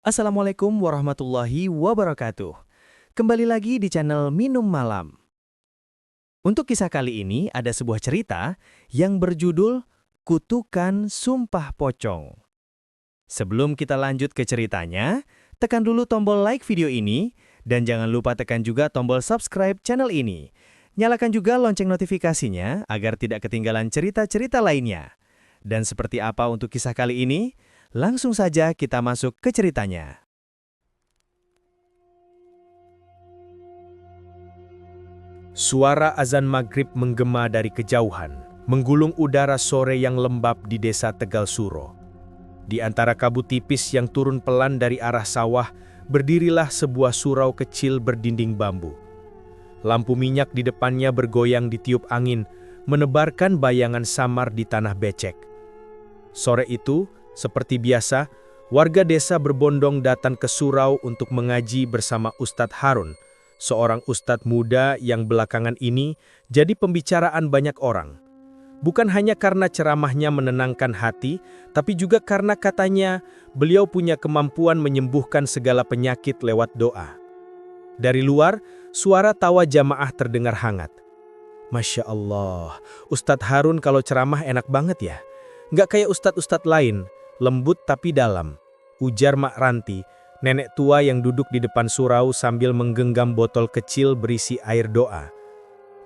Assalamualaikum warahmatullahi wabarakatuh. Kembali lagi di channel Minum Malam. Untuk kisah kali ini ada sebuah cerita yang berjudul Kutukan Sumpah Pocong. Sebelum kita lanjut ke ceritanya, tekan dulu tombol like video ini dan jangan lupa tekan juga tombol subscribe channel ini. Nyalakan juga lonceng notifikasinya agar tidak ketinggalan cerita-cerita lainnya. Dan seperti apa untuk kisah kali ini? Langsung saja kita masuk ke ceritanya. Suara azan maghrib menggema dari kejauhan, menggulung udara sore yang lembab di desa Tegal Suro. Di antara kabut tipis yang turun pelan dari arah sawah, berdirilah sebuah surau kecil berdinding bambu. Lampu minyak di depannya bergoyang ditiup angin, menebarkan bayangan samar di tanah becek. Sore itu, seperti biasa, warga desa berbondong datang ke surau untuk mengaji bersama Ustadz Harun, seorang ustadz muda yang belakangan ini jadi pembicaraan banyak orang. Bukan hanya karena ceramahnya menenangkan hati, tapi juga karena katanya beliau punya kemampuan menyembuhkan segala penyakit lewat doa. Dari luar, suara tawa jamaah terdengar hangat. Masya Allah, Ustadz Harun kalau ceramah enak banget ya. Nggak kayak ustadz-ustadz lain, lembut tapi dalam, ujar Mak Ranti, nenek tua yang duduk di depan surau sambil menggenggam botol kecil berisi air doa.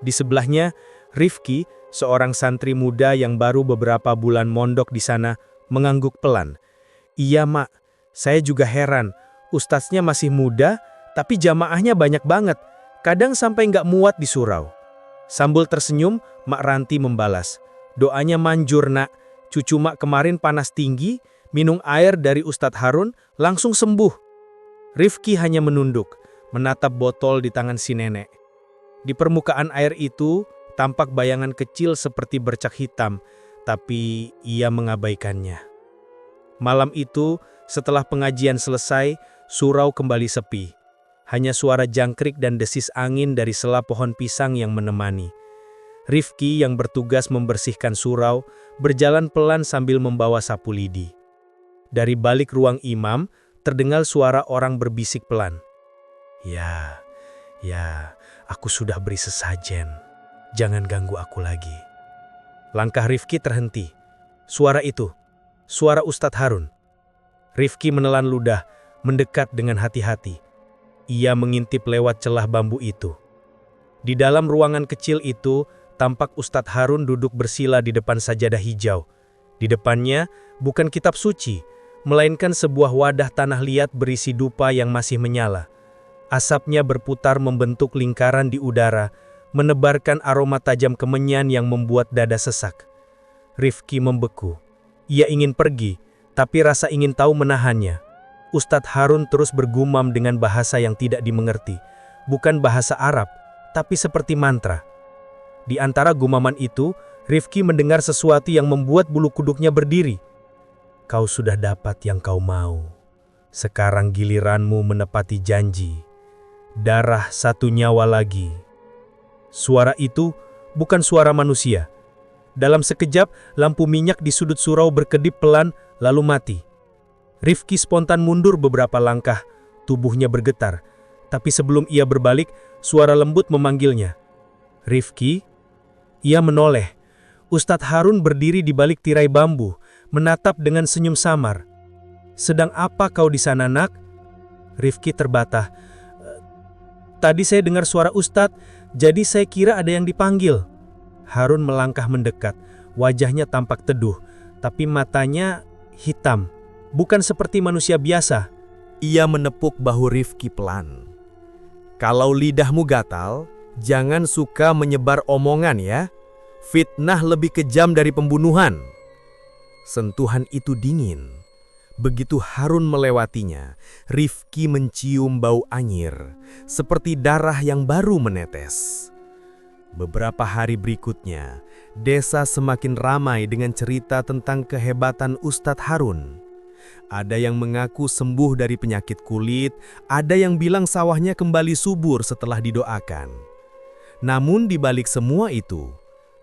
Di sebelahnya, Rifki, seorang santri muda yang baru beberapa bulan mondok di sana, mengangguk pelan. Iya Mak, saya juga heran, ustadznya masih muda, tapi jamaahnya banyak banget, kadang sampai nggak muat di surau. Sambil tersenyum, Mak Ranti membalas, doanya manjur nak. Cucu Mak kemarin panas tinggi, minum air dari Ustadz Harun, langsung sembuh. Rifki hanya menunduk, menatap botol di tangan si nenek. Di permukaan air itu, tampak bayangan kecil seperti bercak hitam, tapi ia mengabaikannya. Malam itu, setelah pengajian selesai, surau kembali sepi. Hanya suara jangkrik dan desis angin dari sela pohon pisang yang menemani. Rifki yang bertugas membersihkan surau, berjalan pelan sambil membawa sapu lidi. Dari balik ruang imam, terdengar suara orang berbisik pelan. Ya, aku sudah beri sesajen. Jangan ganggu aku lagi. Langkah Rifki terhenti. Suara itu, suara Ustadz Harun. Rifki menelan ludah, mendekat dengan hati-hati. Ia mengintip lewat celah bambu itu. Di dalam ruangan kecil itu, tampak Ustadz Harun duduk bersila di depan sajadah hijau. Di depannya bukan kitab suci, melainkan sebuah wadah tanah liat berisi dupa yang masih menyala. Asapnya berputar membentuk lingkaran di udara, menebarkan aroma tajam kemenyan yang membuat dada sesak. Rifki membeku. Ia ingin pergi, tapi rasa ingin tahu menahannya. Ustadz Harun terus bergumam dengan bahasa yang tidak dimengerti. Bukan bahasa Arab, tapi seperti mantra. Di antara gumaman itu, Rifki mendengar sesuatu yang membuat bulu kuduknya berdiri. Kau sudah dapat yang kau mau. Sekarang giliranmu menepati janji. Darah satu nyawa lagi. Suara itu bukan suara manusia. Dalam sekejap, lampu minyak di sudut surau berkedip pelan, lalu mati. Rifki spontan mundur beberapa langkah, tubuhnya bergetar. Tapi sebelum ia berbalik, suara lembut memanggilnya. Rifki? Ia menoleh. Ustadz Harun berdiri di balik tirai bambu, menatap dengan senyum samar. Sedang apa kau di sana, nak? Rifki terbata. Tadi saya dengar suara Ustadz, jadi saya kira ada yang dipanggil. Harun melangkah mendekat. Wajahnya tampak teduh, tapi matanya hitam. Bukan seperti manusia biasa. Ia menepuk bahu Rifki pelan. Kalau lidahmu gatal, jangan suka menyebar omongan ya. Fitnah lebih kejam dari pembunuhan. Sentuhan itu dingin. Begitu Harun melewatinya, Rifki mencium bau anyir, seperti darah yang baru menetes. Beberapa hari berikutnya, desa semakin ramai dengan cerita tentang kehebatan Ustadz Harun. Ada yang mengaku sembuh dari penyakit kulit, ada yang bilang sawahnya kembali subur setelah didoakan. Namun di balik semua itu,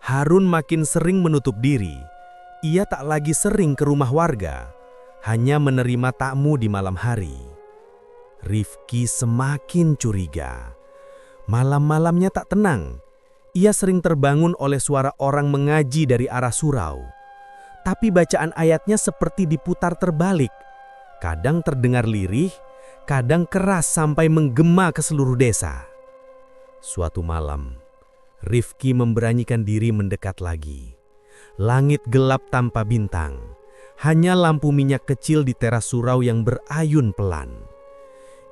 Harun makin sering menutup diri. Ia tak lagi sering ke rumah warga. hanya menerima tamu di malam hari. Rifki semakin curiga. Malam-malamnya tak tenang. Ia sering terbangun oleh suara orang mengaji dari arah surau. Tapi bacaan ayatnya seperti diputar terbalik. Kadang terdengar lirih, kadang keras sampai menggema ke seluruh desa. Suatu malam, Rifki memberanikan diri mendekat lagi. Langit gelap tanpa bintang. Hanya lampu minyak kecil di teras surau yang berayun pelan.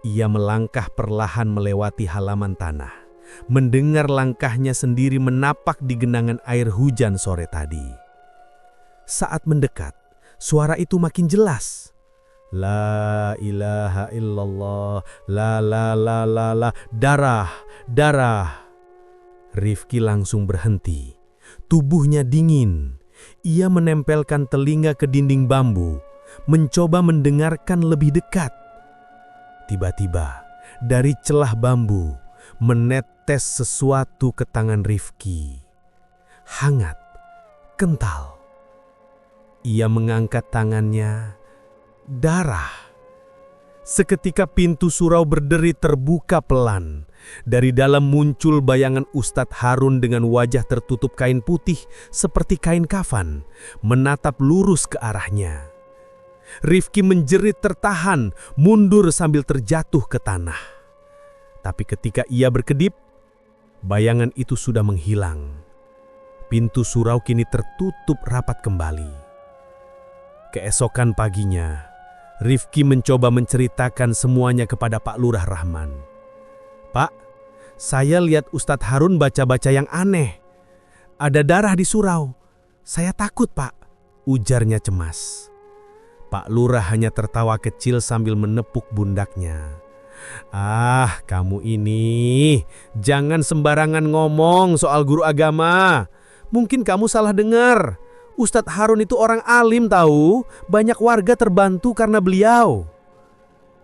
Ia melangkah perlahan melewati halaman tanah, mendengar langkahnya sendiri menapak di genangan air hujan sore tadi. Saat mendekat, suara itu makin jelas. La ilaha illallah, la, darah, darah. Rifki langsung berhenti. Tubuhnya dingin. Ia menempelkan telinga ke dinding bambu, mencoba mendengarkan lebih dekat. Tiba-tiba, dari celah bambu, menetes sesuatu ke tangan Rifki. Hangat, kental. Ia mengangkat tangannya, darah. Seketika pintu surau berderi terbuka pelan. Dari dalam muncul bayangan Ustadz Harun dengan wajah tertutup kain putih seperti kain kafan, menatap lurus ke arahnya. Rifki menjerit tertahan, mundur sambil terjatuh ke tanah. Tapi ketika ia berkedip, bayangan itu sudah menghilang. Pintu surau kini tertutup rapat kembali. Keesokan paginya, Rifki mencoba menceritakan semuanya kepada Pak Lurah Rahman. Pak, saya lihat Ustadz Harun baca-baca yang aneh. Ada darah di surau. Saya takut, Pak, ujarnya cemas. Pak Lurah hanya tertawa kecil sambil menepuk pundaknya. Ah, kamu ini, jangan sembarangan ngomong soal guru agama. Mungkin kamu salah dengar. Ustadz Harun itu orang alim tahu, banyak warga terbantu karena beliau.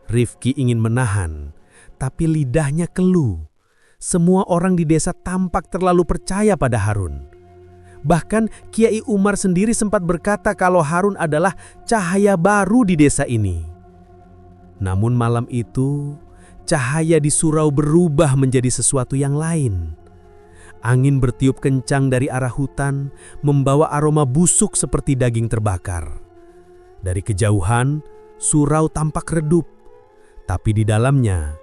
Rifki ingin menahan, tapi lidahnya keluh. Semua orang di desa tampak terlalu percaya pada Harun. Bahkan Kiai Umar sendiri sempat berkata kalau Harun adalah cahaya baru di desa ini. Namun malam itu, cahaya di surau berubah menjadi sesuatu yang lain. Angin bertiup kencang dari arah hutan, membawa aroma busuk seperti daging terbakar. Dari kejauhan, surau tampak redup, tapi di dalamnya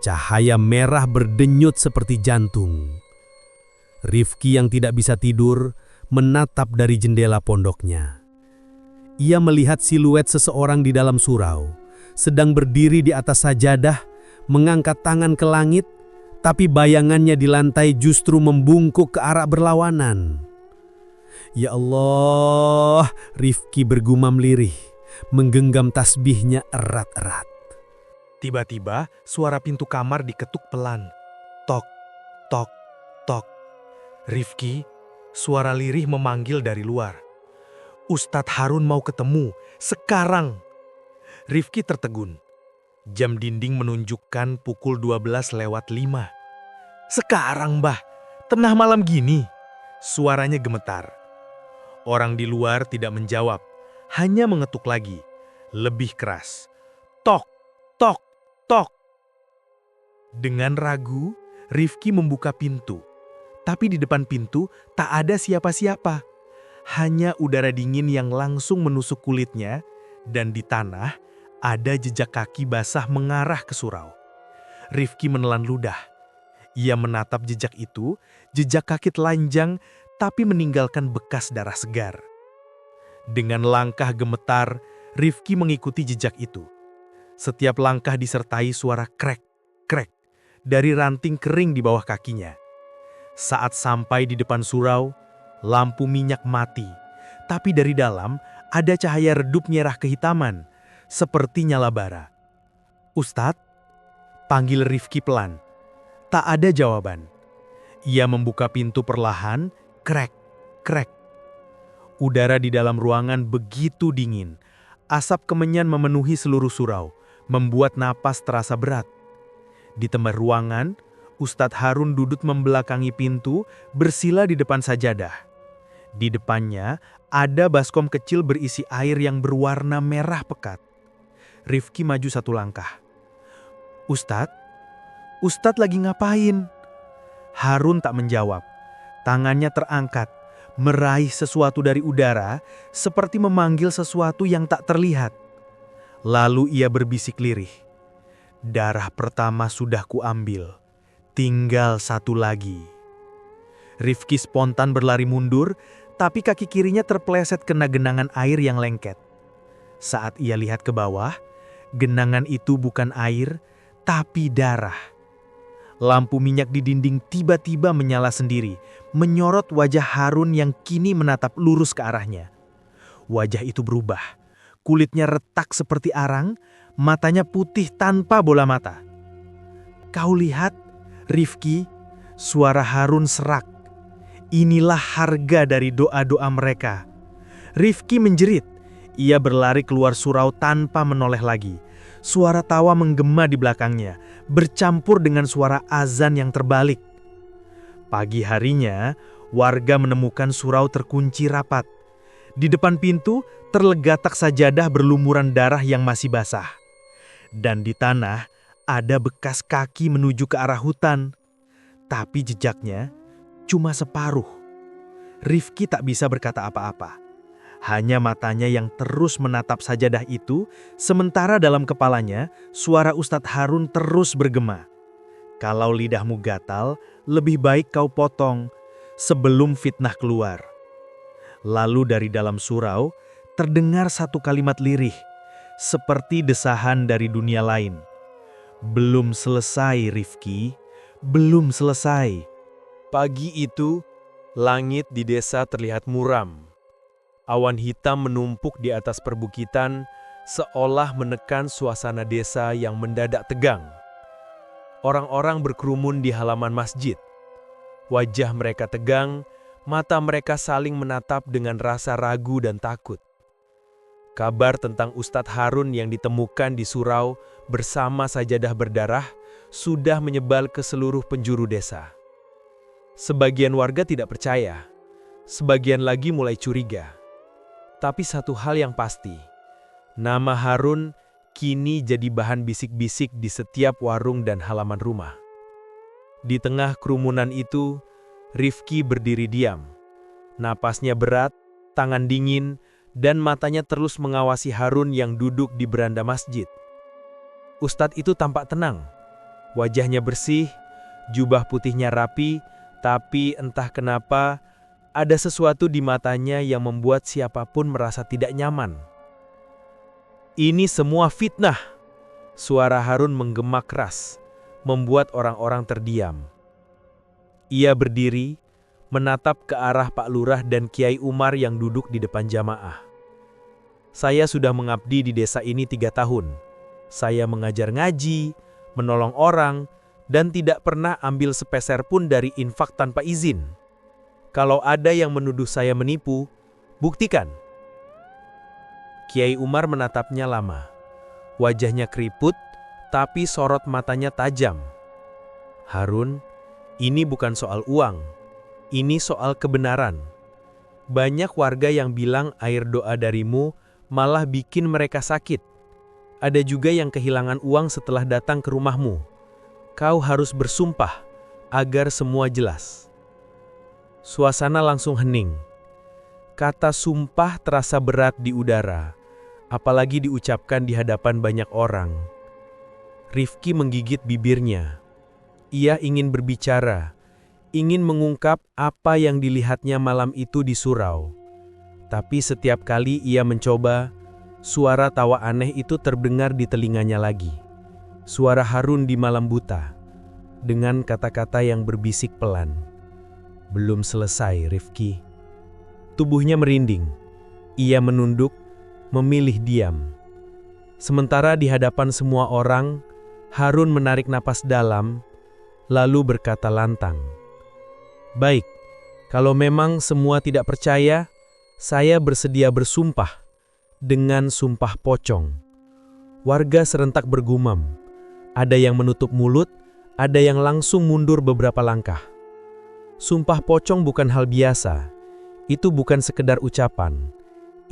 cahaya merah berdenyut seperti jantung. Rifki yang tidak bisa tidur menatap dari jendela pondoknya. Ia melihat siluet seseorang di dalam surau, sedang berdiri di atas sajadah, mengangkat tangan ke langit, tapi bayangannya di lantai justru membungkuk ke arah berlawanan. Ya Allah, Rifki bergumam lirih, menggenggam tasbihnya erat-erat. Tiba-tiba suara pintu kamar diketuk pelan. Tok, tok, tok. Rifki, suara lirih memanggil dari luar. Ustadz Harun mau ketemu, sekarang. Rifki tertegun. Jam dinding menunjukkan pukul 12:05. Sekarang, Mbah, tengah malam gini. Suaranya gemetar. Orang di luar tidak menjawab, hanya mengetuk lagi, lebih keras. Tok, tok, tok. Dengan ragu, Rifki membuka pintu. Tapi di depan pintu tak ada siapa-siapa. Hanya udara dingin yang langsung menusuk kulitnya, dan di tanah ada jejak kaki basah mengarah ke surau. Rifki menelan ludah. Ia menatap jejak itu, jejak kaki telanjang tapi meninggalkan bekas darah segar. Dengan langkah gemetar, Rifki mengikuti jejak itu. Setiap langkah disertai suara krek, krek dari ranting kering di bawah kakinya. Saat sampai di depan surau, lampu minyak mati, tapi dari dalam ada cahaya redup merah kehitaman, seperti nyala bara. Ustadz, panggil Rifki pelan. Tak ada jawaban. Ia membuka pintu perlahan, krek, krek. Udara di dalam ruangan begitu dingin. Asap kemenyan memenuhi seluruh surau, membuat napas terasa berat. Di tembok ruangan, Ustadz Harun duduk membelakangi pintu, bersila di depan sajadah. Di depannya ada baskom kecil berisi air yang berwarna merah pekat. Rifki maju satu langkah. "Ustadz? Ustadz lagi ngapain?" Harun tak menjawab. Tangannya terangkat, meraih sesuatu dari udara, seperti memanggil sesuatu yang tak terlihat. Lalu ia berbisik lirih. "Darah pertama sudah kuambil, tinggal satu lagi." Rifki spontan berlari mundur, tapi kaki kirinya terpeleset kena genangan air yang lengket. Saat ia lihat ke bawah, genangan itu bukan air, tapi darah. Lampu minyak di dinding tiba-tiba menyala sendiri, menyorot wajah Harun yang kini menatap lurus ke arahnya. Wajah itu berubah, kulitnya retak seperti arang, matanya putih tanpa bola mata. "Kau lihat, Rifki?" Suara Harun serak. Inilah harga dari doa-doa mereka. Rifki menjerit. Ia berlari keluar surau tanpa menoleh lagi. Suara tawa menggema di belakangnya, bercampur dengan suara azan yang terbalik. Pagi harinya, warga menemukan surau terkunci rapat. Di depan pintu, terlegatak sajadah berlumuran darah yang masih basah. Dan di tanah, ada bekas kaki menuju ke arah hutan. Tapi jejaknya cuma separuh. Rifki tak bisa berkata apa-apa. Hanya matanya yang terus menatap sajadah itu, sementara dalam kepalanya, suara Ustadz Harun terus bergema. "Kalau lidahmu gatal, lebih baik kau potong sebelum fitnah keluar." Lalu dari dalam surau, terdengar satu kalimat lirih, seperti desahan dari dunia lain. "Belum selesai, Rifki, belum selesai." Pagi itu, langit di desa terlihat muram. Awan hitam menumpuk di atas perbukitan, seolah menekan suasana desa yang mendadak tegang. Orang-orang berkerumun di halaman masjid. Wajah mereka tegang, mata mereka saling menatap dengan rasa ragu dan takut. Kabar tentang Ustadz Harun yang ditemukan di surau bersama sajadah berdarah sudah menyebar ke seluruh penjuru desa. Sebagian warga tidak percaya, sebagian lagi mulai curiga. Tapi satu hal yang pasti, nama Harun kini jadi bahan bisik-bisik di setiap warung dan halaman rumah. Di tengah kerumunan itu, Rifki berdiri diam. Napasnya berat, tangan dingin, dan matanya terus mengawasi Harun yang duduk di beranda masjid. Ustadz itu tampak tenang. Wajahnya bersih, jubah putihnya rapi, tapi entah kenapa, ada sesuatu di matanya yang membuat siapapun merasa tidak nyaman. "Ini semua fitnah!" Suara Harun menggema keras, membuat orang-orang terdiam. Ia berdiri, menatap ke arah Pak Lurah dan Kiai Umar yang duduk di depan jamaah. "Saya sudah mengabdi di desa ini 3 tahun. Saya mengajar ngaji, menolong orang, dan tidak pernah ambil sepeser pun dari infak tanpa izin. Kalau ada yang menuduh saya menipu, buktikan." Kiai Umar menatapnya lama. Wajahnya keriput, tapi sorot matanya tajam. "Harun, ini bukan soal uang. Ini soal kebenaran. Banyak warga yang bilang air doa darimu malah bikin mereka sakit. Ada juga yang kehilangan uang setelah datang ke rumahmu. Kau harus bersumpah agar semua jelas." Suasana langsung hening. Kata sumpah terasa berat di udara, apalagi diucapkan di hadapan banyak orang. Rifki menggigit bibirnya. Ia ingin berbicara, ingin mengungkap apa yang dilihatnya malam itu di surau. Tapi setiap kali ia mencoba, suara tawa aneh itu terdengar di telinganya lagi. Suara Harun di malam buta, dengan kata-kata yang berbisik pelan. "Belum selesai, Rifki." Tubuhnya merinding. Ia menunduk, memilih diam. Sementara di hadapan semua orang, Harun menarik napas dalam, lalu berkata lantang, "Baik, kalau memang semua tidak percaya, saya bersedia bersumpah dengan sumpah pocong." Warga serentak bergumam. Ada yang menutup mulut, ada yang langsung mundur beberapa langkah. Sumpah pocong bukan hal biasa. Itu bukan sekedar ucapan.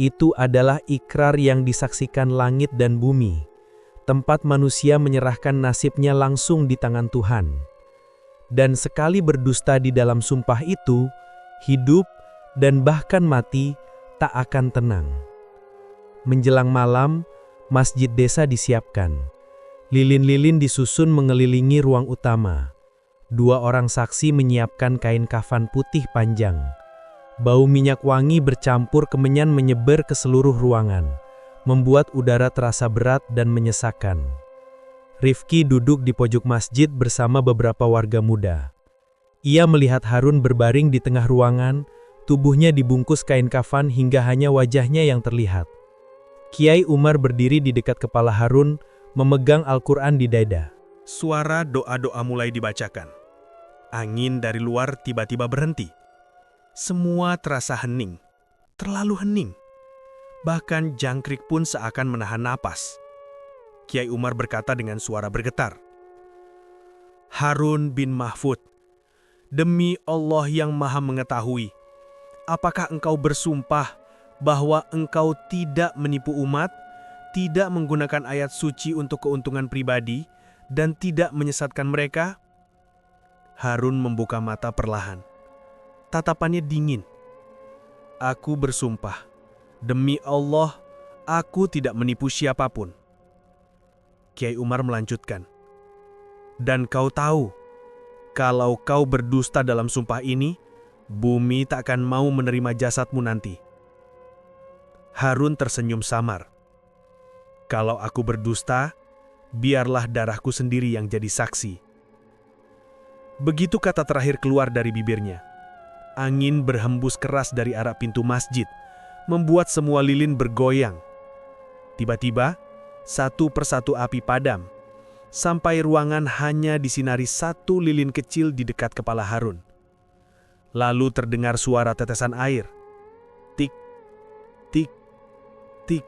Itu adalah ikrar yang disaksikan langit dan bumi, tempat manusia menyerahkan nasibnya langsung di tangan Tuhan. Dan sekali berdusta di dalam sumpah itu, hidup dan bahkan mati tak akan tenang. Menjelang malam, masjid desa disiapkan. Lilin-lilin disusun mengelilingi ruang utama. 2 orang saksi menyiapkan kain kafan putih panjang. Bau minyak wangi bercampur kemenyan menyebar ke seluruh ruangan, membuat udara terasa berat dan menyesakan. Rifki duduk di pojok masjid bersama beberapa warga muda. Ia melihat Harun berbaring di tengah ruangan, tubuhnya dibungkus kain kafan hingga hanya wajahnya yang terlihat. Kiai Umar berdiri di dekat kepala Harun, memegang Al-Quran di dada. Suara doa-doa mulai dibacakan. Angin dari luar tiba-tiba berhenti. Semua terasa hening, terlalu hening. Bahkan jangkrik pun seakan menahan napas. Kiai Umar berkata dengan suara bergetar, "Harun bin Mahfud, demi Allah yang Maha Mengetahui, apakah engkau bersumpah bahwa engkau tidak menipu umat, tidak menggunakan ayat suci untuk keuntungan pribadi, dan tidak menyesatkan mereka?" Harun membuka mata perlahan. Tatapannya dingin. "Aku bersumpah, demi Allah, aku tidak menipu siapapun." Kiai Umar melanjutkan, "Dan kau tahu, kalau kau berdusta dalam sumpah ini, bumi tak akan mau menerima jasadmu nanti." Harun tersenyum samar. "Kalau aku berdusta, biarlah darahku sendiri yang jadi saksi." Begitu kata terakhir keluar dari bibirnya. Angin berhembus keras dari arah pintu masjid, membuat semua lilin bergoyang. Tiba-tiba, satu persatu api padam, sampai ruangan hanya disinari satu lilin kecil di dekat kepala Harun. Lalu terdengar suara tetesan air. Tik, tik, tik.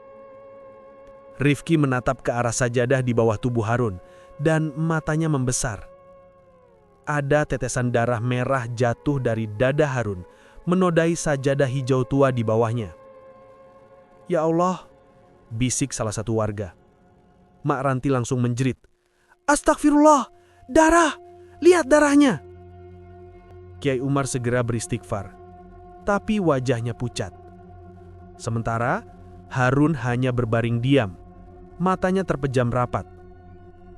Rifki menatap ke arah sajadah di bawah tubuh Harun, dan matanya membesar. Ada tetesan darah merah jatuh dari dada Harun, menodai sajadah hijau tua di bawahnya. "Ya Allah," bisik salah satu warga. Mak Ranti langsung menjerit, "Astagfirullah, darah! Lihat darahnya!" Kiai Umar segera beristighfar, tapi wajahnya pucat. Sementara Harun hanya berbaring diam, matanya terpejam rapat.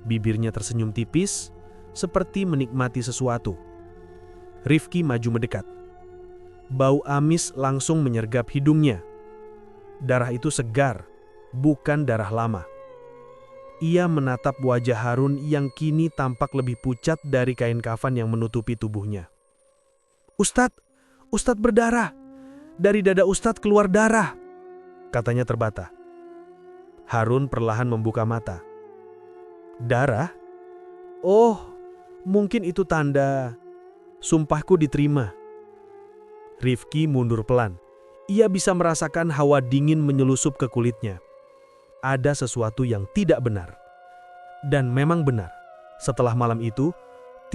Bibirnya tersenyum tipis, seperti menikmati sesuatu. Rifki maju mendekat. Bau amis langsung menyergap hidungnya. Darah itu segar, bukan darah lama. Ia menatap wajah Harun yang kini tampak lebih pucat dari kain kafan yang menutupi tubuhnya. Ustadz berdarah. Dari dada Ustadz keluar darah," katanya terbata. Harun perlahan membuka mata. "Darah? Oh, mungkin itu tanda sumpahku diterima." Rifki mundur pelan. Ia bisa merasakan hawa dingin menyelusup ke kulitnya. Ada sesuatu yang tidak benar. Dan memang benar, setelah malam itu,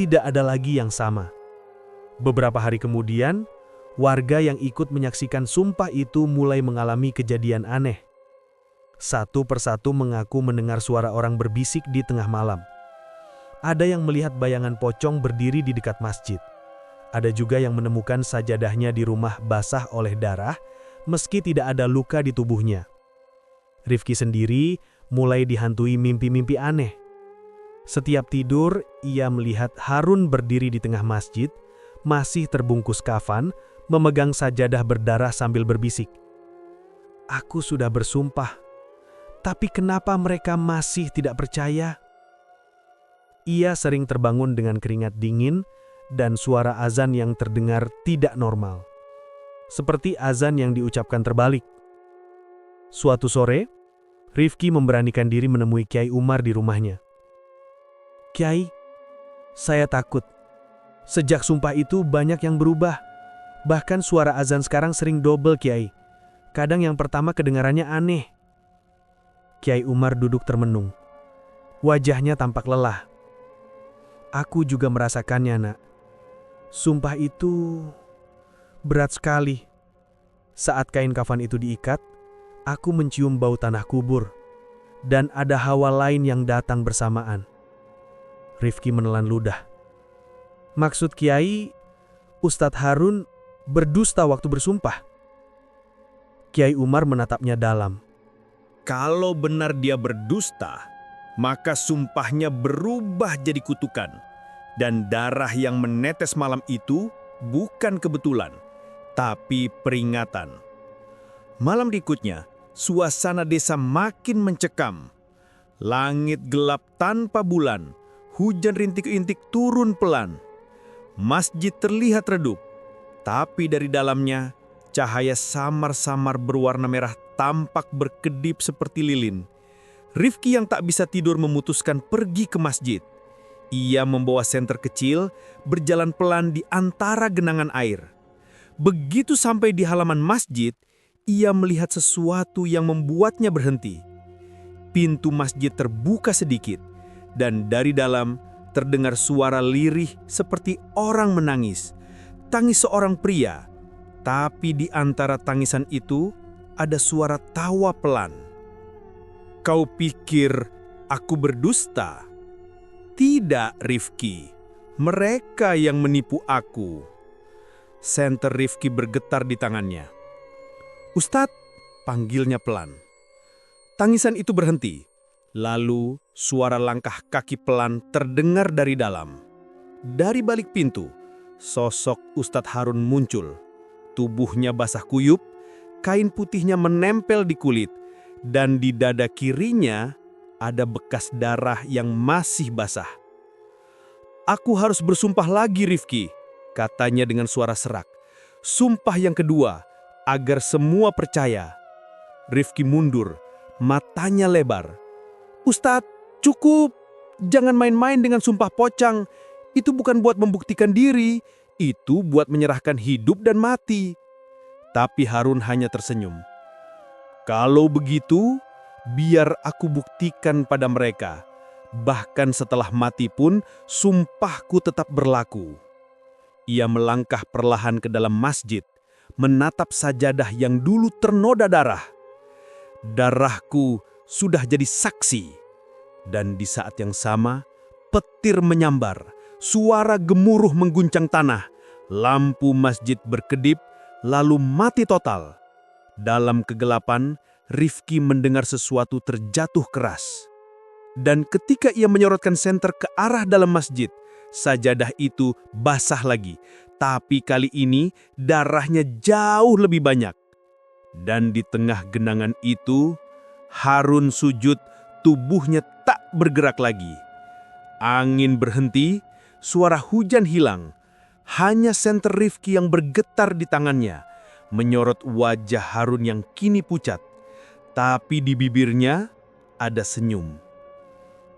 tidak ada lagi yang sama. Beberapa hari kemudian, warga yang ikut menyaksikan sumpah itu mulai mengalami kejadian aneh. Satu persatu mengaku mendengar suara orang berbisik di tengah malam. Ada yang melihat bayangan pocong berdiri di dekat masjid. Ada juga yang menemukan sajadahnya di rumah basah oleh darah, meski tidak ada luka di tubuhnya. Rifki sendiri mulai dihantui mimpi-mimpi aneh. Setiap tidur, ia melihat Harun berdiri di tengah masjid, masih terbungkus kafan, memegang sajadah berdarah sambil berbisik, "Aku sudah bersumpah, tapi kenapa mereka masih tidak percaya?" Ia sering terbangun dengan keringat dingin dan suara azan yang terdengar tidak normal. Seperti azan yang diucapkan terbalik. Suatu sore, Rifki memberanikan diri menemui Kiai Umar di rumahnya. "Kiai, saya takut. Sejak sumpah itu banyak yang berubah. Bahkan suara azan sekarang sering double, Kiai. Kadang yang pertama kedengarannya aneh." Kiai Umar duduk termenung. Wajahnya tampak lelah. "Aku juga merasakannya, Nak. Sumpah itu berat sekali. Saat kain kafan itu diikat, aku mencium bau tanah kubur, dan ada hawa lain yang datang bersamaan. Rifki menelan ludah. Maksud Kiai, Ustadz Harun berdusta waktu bersumpah. Kiai Umar menatapnya dalam. Kalau benar dia berdusta, maka sumpahnya berubah jadi kutukan. Dan darah yang menetes malam itu bukan kebetulan, tapi peringatan. Malam berikutnya, suasana desa makin mencekam. Langit gelap tanpa bulan, hujan rintik-rintik turun pelan. Masjid terlihat redup, tapi dari dalamnya cahaya samar-samar berwarna merah tampak berkedip seperti lilin. Rifki yang tak bisa tidur memutuskan pergi ke masjid. Ia membawa senter kecil, berjalan pelan di antara genangan air. Begitu sampai di halaman masjid, ia melihat sesuatu yang membuatnya berhenti. Pintu masjid terbuka sedikit, dan dari dalam terdengar suara lirih seperti orang menangis. Tangis seorang pria, tapi di antara tangisan itu ada suara tawa pelan. Kau pikir aku berdusta? Tidak, Rifki. Mereka yang menipu aku. Senter Rifki bergetar di tangannya. Ustadz, panggilnya pelan. Tangisan itu berhenti. Lalu suara langkah kaki pelan terdengar dari dalam. Dari balik pintu, sosok Ustadz Harun muncul. Tubuhnya basah kuyup, kain putihnya menempel di kulit, dan di dada kirinya ada bekas darah yang masih basah. Aku harus bersumpah lagi, Rifki, katanya dengan suara serak. Sumpah yang kedua, agar semua percaya. Rifki mundur, matanya lebar. Ustadz, cukup. Jangan main-main dengan sumpah pocang. Itu bukan buat membuktikan diri, itu buat menyerahkan hidup dan mati. Tapi Harun hanya tersenyum. Kalau begitu, biar aku buktikan pada mereka. Bahkan setelah mati pun, sumpahku tetap berlaku. Ia melangkah perlahan ke dalam masjid, menatap sajadah yang dulu ternoda darah. Darahku sudah jadi saksi. Dan di saat yang sama, petir menyambar, suara gemuruh mengguncang tanah, lampu masjid berkedip, lalu mati total. Dalam kegelapan, Rifki mendengar sesuatu terjatuh keras. Dan ketika ia menyorotkan senter ke arah dalam masjid, sajadah itu basah lagi, tapi kali ini darahnya jauh lebih banyak. Dan di tengah genangan itu, Harun sujud, tubuhnya tak bergerak lagi. Angin berhenti, suara hujan hilang. Hanya senter Rifki yang bergetar di tangannya, menyorot wajah Harun yang kini pucat. Tapi di bibirnya ada senyum.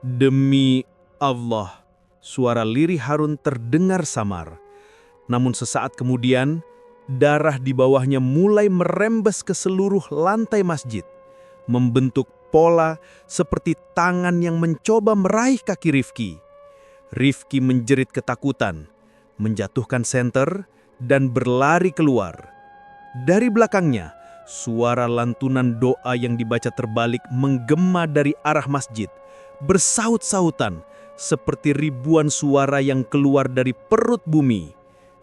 Demi Allah, suara lirih Harun terdengar samar. Namun sesaat kemudian, darah di bawahnya mulai merembes ke seluruh lantai masjid, membentuk pola seperti tangan yang mencoba meraih kaki Rifki. Rifki menjerit ketakutan, menjatuhkan senter, dan berlari keluar. Dari belakangnya, suara lantunan doa yang dibaca terbalik menggema dari arah masjid, bersaut-sautan seperti ribuan suara yang keluar dari perut bumi.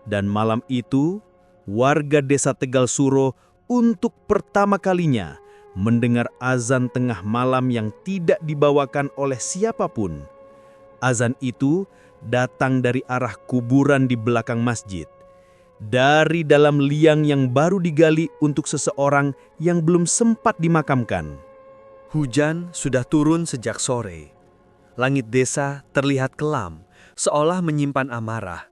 Dan malam itu, warga desa Tegal Suro untuk pertama kalinya mendengar azan tengah malam yang tidak dibawakan oleh siapapun. Azan itu datang dari arah kuburan di belakang masjid, dari dalam liang yang baru digali untuk seseorang yang belum sempat dimakamkan. Hujan sudah turun sejak sore. Langit desa terlihat kelam, seolah menyimpan amarah.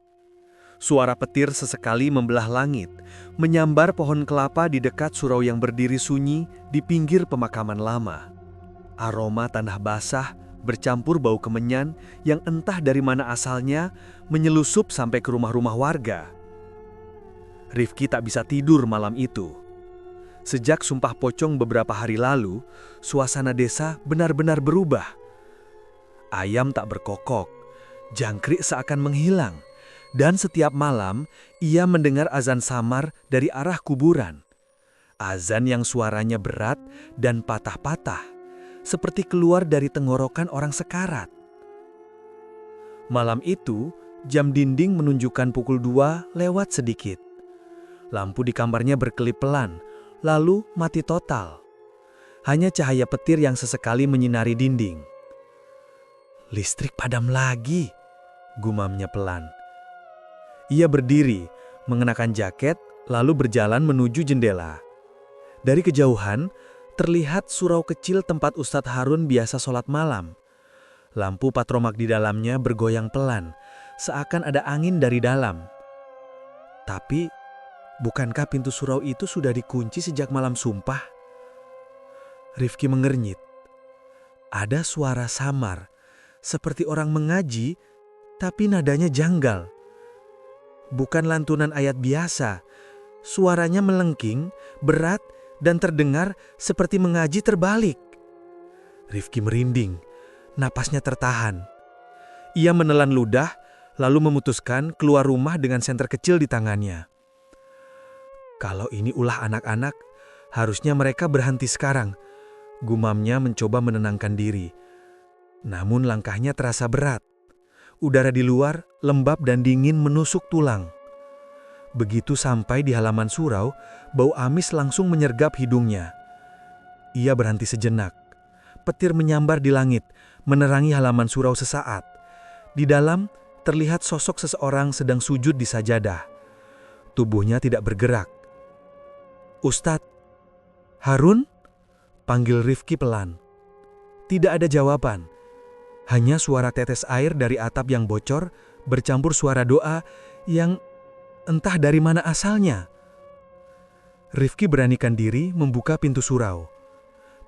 Suara petir sesekali membelah langit, menyambar pohon kelapa di dekat surau yang berdiri sunyi di pinggir pemakaman lama. Aroma tanah basah bercampur bau kemenyan yang entah dari mana asalnya menyelusup sampai ke rumah-rumah warga. Rifki tak bisa tidur malam itu. Sejak sumpah pocong beberapa hari lalu, suasana desa benar-benar berubah. Ayam tak berkokok, jangkrik seakan menghilang, dan setiap malam ia mendengar azan samar dari arah kuburan. Azan yang suaranya berat dan patah-patah, seperti keluar dari tenggorokan orang sekarat. Malam itu, jam dinding menunjukkan pukul 2 lewat sedikit. Lampu di kamarnya berkelip pelan, lalu mati total. Hanya cahaya petir yang sesekali menyinari dinding. "Listrik padam lagi," gumamnya pelan. Ia berdiri, mengenakan jaket, lalu berjalan menuju jendela. Dari kejauhan, terlihat surau kecil tempat Ustadz Harun biasa sholat malam. Lampu patromak di dalamnya bergoyang pelan, seakan ada angin dari dalam. Tapi, bukankah pintu surau itu sudah dikunci sejak malam sumpah? Rifki mengernyit. Ada suara samar, seperti orang mengaji, tapi nadanya janggal. Bukan lantunan ayat biasa, suaranya melengking, berat, dan terdengar seperti mengaji terbalik. Rifki merinding, napasnya tertahan. Ia menelan ludah, lalu memutuskan keluar rumah dengan senter kecil di tangannya. Kalau ini ulah anak-anak, harusnya mereka berhenti sekarang. Gumamnya mencoba menenangkan diri. Namun langkahnya terasa berat. Udara di luar lembab dan dingin menusuk tulang. Begitu sampai di halaman surau, bau amis langsung menyergap hidungnya. Ia berhenti sejenak. Petir menyambar di langit, menerangi halaman surau sesaat. Di dalam, terlihat sosok seseorang sedang sujud di sajadah. Tubuhnya tidak bergerak. "Ustadz Harun?" panggil Rifki pelan. Tidak ada jawaban. Hanya suara tetes air dari atap yang bocor, bercampur suara doa yang entah dari mana asalnya. Rifki beranikan diri membuka pintu surau.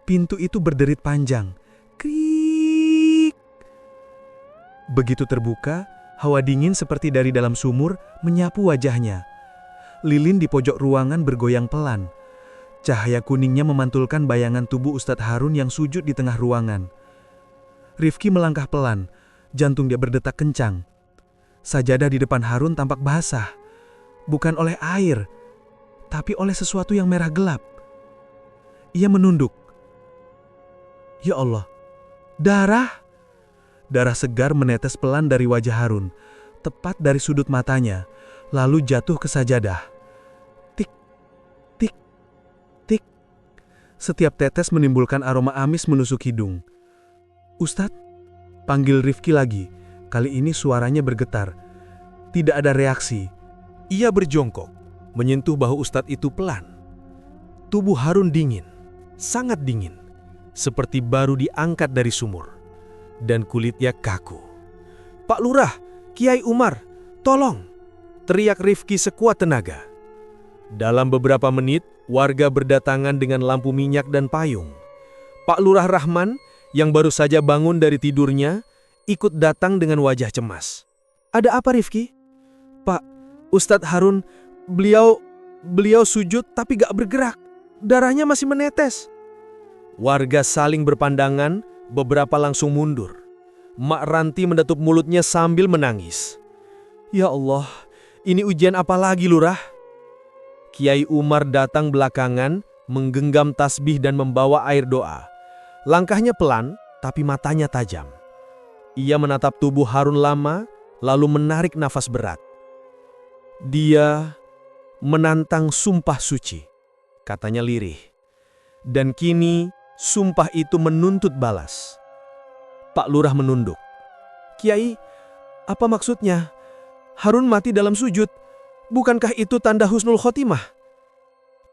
Pintu itu berderit panjang. Krik. Begitu terbuka, hawa dingin seperti dari dalam sumur menyapu wajahnya. Lilin di pojok ruangan bergoyang pelan. Cahaya kuningnya memantulkan bayangan tubuh Ustadz Harun yang sujud di tengah ruangan. Rifki melangkah pelan, jantung dia berdetak kencang. Sajadah di depan Harun tampak basah. Bukan oleh air, tapi oleh sesuatu yang merah gelap. Ia menunduk. Ya Allah, darah! Darah segar menetes pelan dari wajah Harun, tepat dari sudut matanya, lalu jatuh ke sajadah. Tik, tik, tik. Setiap tetes menimbulkan aroma amis menusuk hidung. "Ustadz?" panggil Rifki lagi. Kali ini suaranya bergetar. Tidak ada reaksi. Ia berjongkok, menyentuh bahu Ustadz itu pelan. Tubuh Harun dingin, sangat dingin, seperti baru diangkat dari sumur. Dan kulitnya kaku. "Pak Lurah, Kiai Umar, tolong!" teriak Rifki sekuat tenaga. Dalam beberapa menit, warga berdatangan dengan lampu minyak dan payung. Pak Lurah Rahman, yang baru saja bangun dari tidurnya, ikut datang dengan wajah cemas. "Ada apa, Rifki?" "Pak, Ustadz Harun, beliau sujud tapi gak bergerak. Darahnya masih menetes." Warga saling berpandangan, beberapa langsung mundur. Mak Ranti mendetup mulutnya sambil menangis. "Ya Allah, ini ujian apa lagi, Lurah?" Kiai Umar datang belakangan, menggenggam tasbih dan membawa air doa. Langkahnya pelan, tapi matanya tajam. Ia menatap tubuh Harun lama, lalu menarik nafas berat. "Dia menantang sumpah suci," katanya lirih. Dan kini sumpah itu menuntut balas. Pak Lurah menunduk. "Kiai, apa maksudnya? Harun mati dalam sujud. Bukankah itu tanda husnul khotimah?"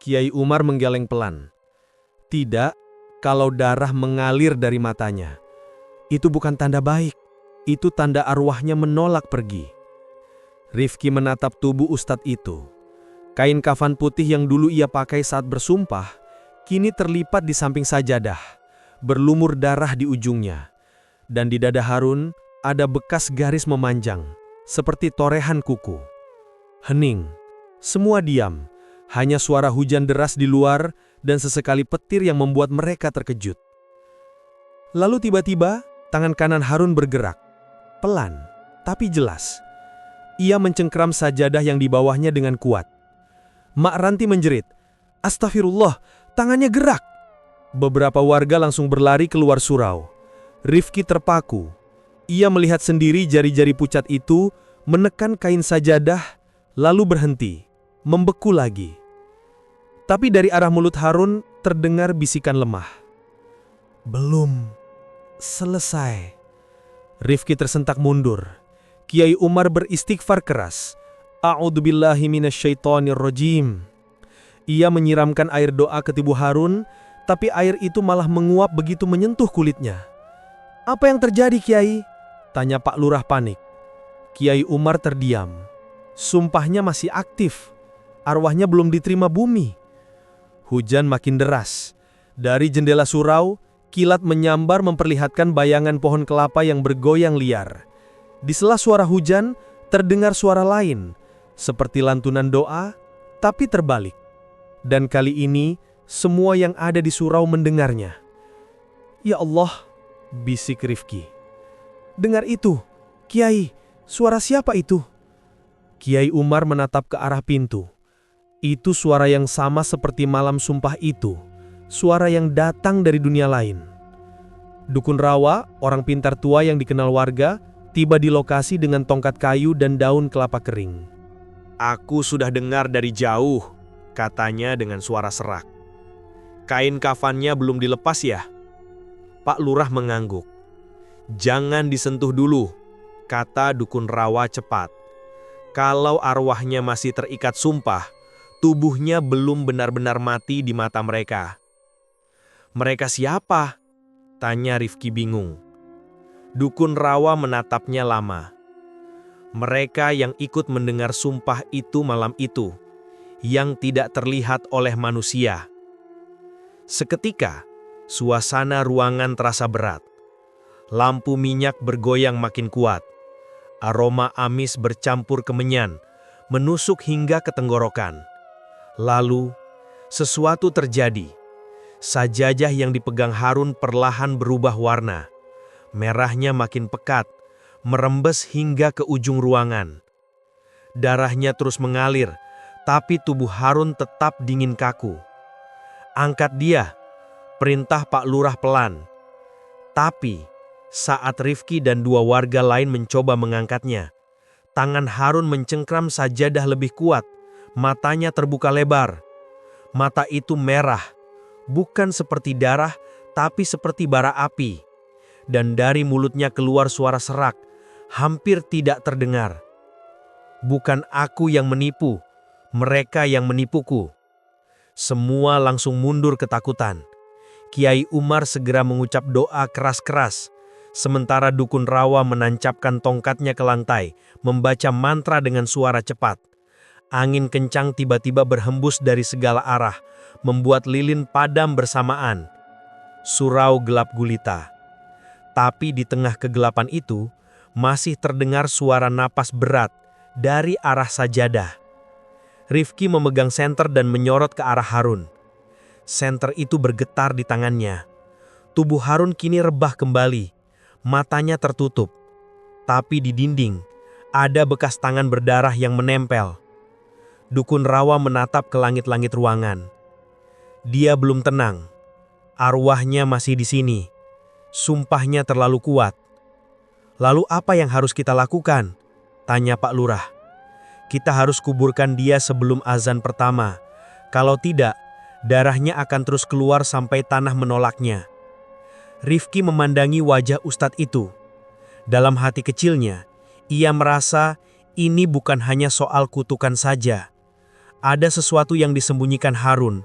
Kiai Umar menggeleng pelan. "Tidak, kalau darah mengalir dari matanya. Itu bukan tanda baik. Itu tanda arwahnya menolak pergi." Rifki menatap tubuh Ustadz itu. Kain kafan putih yang dulu ia pakai saat bersumpah, kini terlipat di samping sajadah, berlumur darah di ujungnya. Dan di dada Harun ada bekas garis memanjang, seperti torehan kuku. Hening, semua diam, hanya suara hujan deras di luar dan sesekali petir yang membuat mereka terkejut. Lalu tiba-tiba, tangan kanan Harun bergerak, pelan, tapi jelas. Ia mencengkram sajadah yang di bawahnya dengan kuat. Mak Ranti menjerit, Astagfirullah, tangannya gerak. Beberapa warga langsung berlari keluar surau. Rifki terpaku. Ia melihat sendiri jari-jari pucat itu menekan kain sajadah, lalu berhenti, membeku lagi. Tapi dari arah mulut Harun terdengar bisikan lemah. Belum selesai. Rifki tersentak mundur. Kiai Umar beristighfar keras. A'udzubillahi minasyaitonirrajim. Ia menyiramkan air doa ke tubuh Harun, tapi air itu malah menguap begitu menyentuh kulitnya. Apa yang terjadi, Kiai? Tanya Pak Lurah panik. Kiai Umar terdiam. Sumpahnya masih aktif. Arwahnya belum diterima bumi. Hujan makin deras. Dari jendela surau, kilat menyambar memperlihatkan bayangan pohon kelapa yang bergoyang liar. Di sela suara hujan, terdengar suara lain, seperti lantunan doa, tapi terbalik. Dan kali ini, semua yang ada di surau mendengarnya. Ya Allah, bisik Rifki. Dengar itu, Kiai, suara siapa itu? Kiai Umar menatap ke arah pintu. Itu suara yang sama seperti malam sumpah itu, suara yang datang dari dunia lain. Dukun Rawa, orang pintar tua yang dikenal warga, tiba di lokasi dengan tongkat kayu dan daun kelapa kering. Aku sudah dengar dari jauh, katanya dengan suara serak. Kain kafannya belum dilepas ya? Pak Lurah mengangguk. Jangan disentuh dulu, kata Dukun Rawa cepat. Kalau arwahnya masih terikat sumpah, tubuhnya belum benar-benar mati di mata mereka. Mereka siapa? Tanya Rifki bingung. Dukun Rawa menatapnya lama. Mereka yang ikut mendengar sumpah itu malam itu, yang tidak terlihat oleh manusia. Seketika, suasana ruangan terasa berat. Lampu minyak bergoyang makin kuat. Aroma amis bercampur kemenyan, menusuk hingga ke tenggorokan. Lalu, sesuatu terjadi. Sajadah yang dipegang Harun perlahan berubah warna. Merahnya makin pekat, merembes hingga ke ujung ruangan. Darahnya terus mengalir, tapi tubuh Harun tetap dingin kaku. Angkat dia, perintah Pak Lurah pelan. Tapi, saat Rifki dan dua warga lain mencoba mengangkatnya, tangan Harun mencengkram sajadah lebih kuat, matanya terbuka lebar. Mata itu merah, bukan seperti darah, tapi seperti bara api. Dan dari mulutnya keluar suara serak, hampir tidak terdengar. Bukan aku yang menipu, mereka yang menipuku. Semua langsung mundur ketakutan. Kiai Umar segera mengucap doa keras-keras, sementara Dukun Rawa menancapkan tongkatnya ke lantai, membaca mantra dengan suara cepat. Angin kencang tiba-tiba berhembus dari segala arah, membuat lilin padam bersamaan. Surau gelap gulita. Tapi di tengah kegelapan itu, masih terdengar suara napas berat dari arah sajadah. Rifki memegang senter dan menyorot ke arah Harun. Senter itu bergetar di tangannya. Tubuh Harun kini rebah kembali, matanya tertutup. Tapi di dinding, ada bekas tangan berdarah yang menempel. Dukun Rawa menatap ke langit-langit ruangan. Dia belum tenang. Arwahnya masih di sini. Sumpahnya terlalu kuat. Lalu apa yang harus kita lakukan? Tanya Pak Lurah. Kita harus kuburkan dia sebelum azan pertama. Kalau tidak, darahnya akan terus keluar sampai tanah menolaknya. Rifki memandangi wajah Ustadz itu. Dalam hati kecilnya, ia merasa ini bukan hanya soal kutukan saja. Ada sesuatu yang disembunyikan Harun,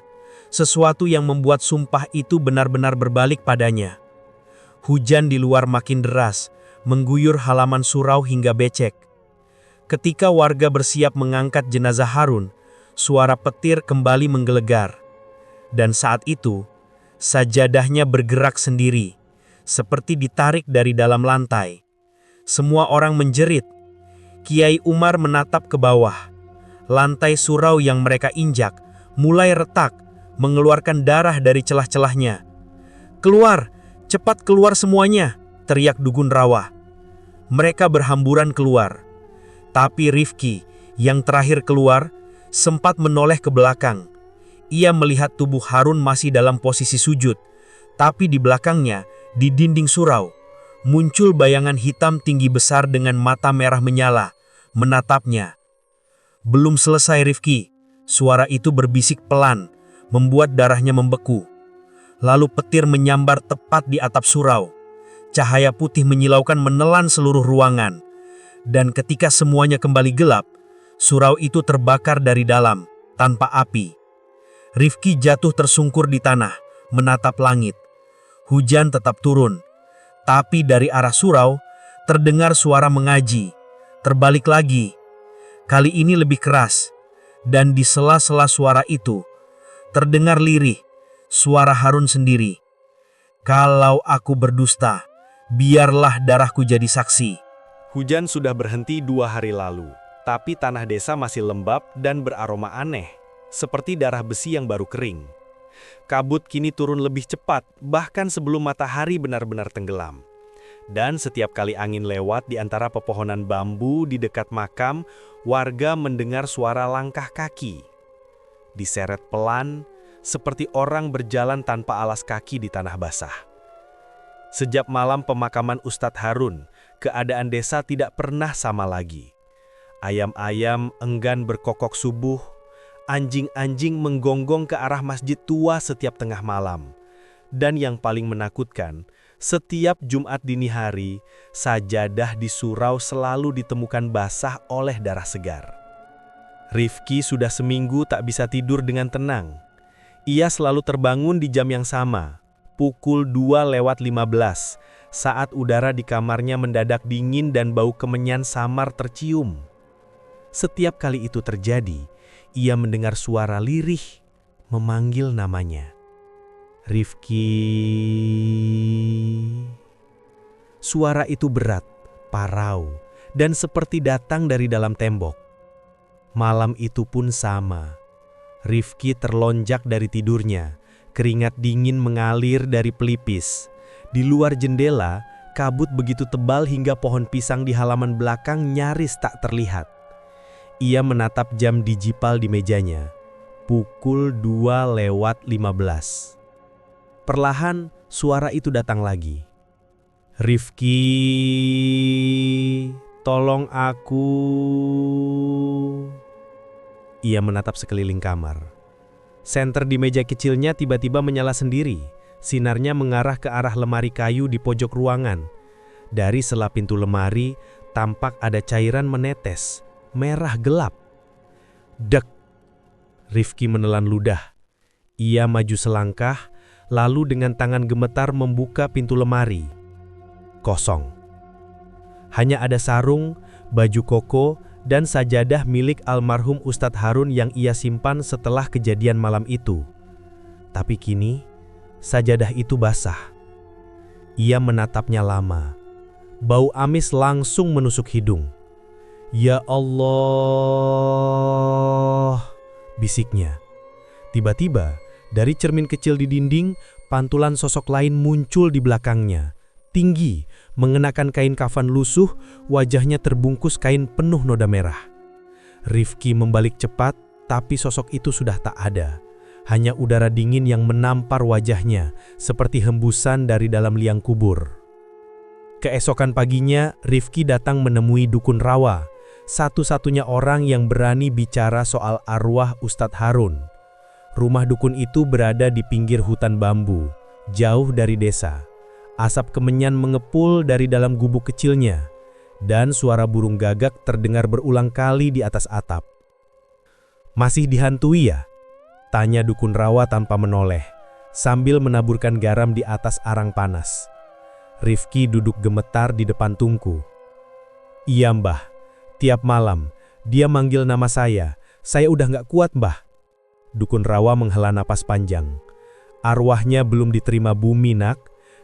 sesuatu yang membuat sumpah itu benar-benar berbalik padanya. Hujan di luar makin deras, mengguyur halaman surau hingga becek. Ketika warga bersiap mengangkat jenazah Harun, suara petir kembali menggelegar. Dan saat itu, sajadahnya bergerak sendiri, seperti ditarik dari dalam lantai. Semua orang menjerit. Kiai Umar menatap ke bawah. Lantai surau yang mereka injak mulai retak, mengeluarkan darah dari celah-celahnya. "Keluar! Cepat keluar semuanya!" teriak Dukun Rawa. Mereka berhamburan keluar. Tapi Rifki, yang terakhir keluar, sempat menoleh ke belakang. ia melihat tubuh Harun masih dalam posisi sujud, tapi di belakangnya, di dinding surau, muncul bayangan hitam tinggi besar dengan mata merah menyala, menatapnya. Belum selesai Rifki, suara itu berbisik pelan, membuat darahnya membeku. Lalu petir menyambar tepat di atap surau. Cahaya putih menyilaukan menelan seluruh ruangan. Dan ketika semuanya kembali gelap, surau itu terbakar dari dalam, tanpa api. Rifki jatuh tersungkur di tanah, menatap langit. Hujan tetap turun, tapi dari arah surau, terdengar suara mengaji. Terbalik lagi, kali ini lebih keras. Dan di sela-sela suara itu, terdengar lirih, suara Harun sendiri. Kalau aku berdusta, biarlah darahku jadi saksi. Hujan sudah berhenti 2 hari lalu, tapi tanah desa masih lembab dan beraroma aneh, seperti darah besi yang baru kering. Kabut kini turun lebih cepat, bahkan sebelum matahari benar-benar tenggelam. Dan setiap kali angin lewat di antara pepohonan bambu di dekat makam, warga mendengar suara langkah kaki. Diseret pelan, seperti orang berjalan tanpa alas kaki di tanah basah. Sejak malam pemakaman Ustadz Harun, keadaan desa tidak pernah sama lagi. Ayam-ayam enggan berkokok subuh, anjing-anjing menggonggong ke arah masjid tua setiap tengah malam. Dan yang paling menakutkan, setiap Jumat dini hari, sajadah di surau selalu ditemukan basah oleh darah segar. Rifki sudah seminggu tak bisa tidur dengan tenang. Ia selalu terbangun di jam yang sama, pukul 2:15, saat udara di kamarnya mendadak dingin dan bau kemenyan samar tercium. Setiap kali itu terjadi, ia mendengar suara lirih memanggil namanya. Rifki. Suara itu berat, parau, dan seperti datang dari dalam tembok. Malam itu pun sama. Rifki terlonjak dari tidurnya, keringat dingin mengalir dari pelipis. Di luar jendela, kabut begitu tebal hingga pohon pisang di halaman belakang nyaris tak terlihat. Ia menatap jam dijipal di mejanya. Pukul 2:15. Perlahan, suara itu datang lagi. Rifki, tolong aku. Ia menatap sekeliling kamar. Senter di meja kecilnya tiba-tiba menyala sendiri. Sinarnya mengarah ke arah lemari kayu di pojok ruangan. Dari sela pintu lemari, tampak ada cairan menetes, merah gelap. Dek! Rifki menelan ludah. Ia maju selangkah, lalu dengan tangan gemetar membuka pintu lemari. Kosong. Hanya ada sarung, baju koko, dan sajadah milik almarhum Ustadz Harun yang ia simpan setelah kejadian malam itu. Tapi kini, sajadah itu basah. Ia menatapnya lama. Bau amis langsung menusuk hidung. Ya Allah, bisiknya. Tiba-tiba, dari cermin kecil di dinding, pantulan sosok lain muncul di belakangnya. Tinggi, mengenakan kain kafan lusuh, wajahnya terbungkus kain penuh noda merah. Rifki membalik cepat, tapi sosok itu sudah tak ada. Hanya udara dingin yang menampar wajahnya, seperti hembusan dari dalam liang kubur. Keesokan paginya, Rifki datang menemui Dukun Rawa, satu-satunya orang yang berani bicara soal arwah Ustadz Harun. Rumah dukun itu berada di pinggir hutan bambu, jauh dari desa. Asap kemenyan mengepul dari dalam gubuk kecilnya, dan suara burung gagak terdengar berulang kali di atas atap. Masih dihantui ya? Tanya Dukun Rawa tanpa menoleh, sambil menaburkan garam di atas arang panas. Rifki duduk gemetar di depan tungku. Iya mbah, tiap malam dia manggil nama saya udah gak kuat mbah. Dukun Rawa menghela napas panjang. Arwahnya belum diterima bumi nak,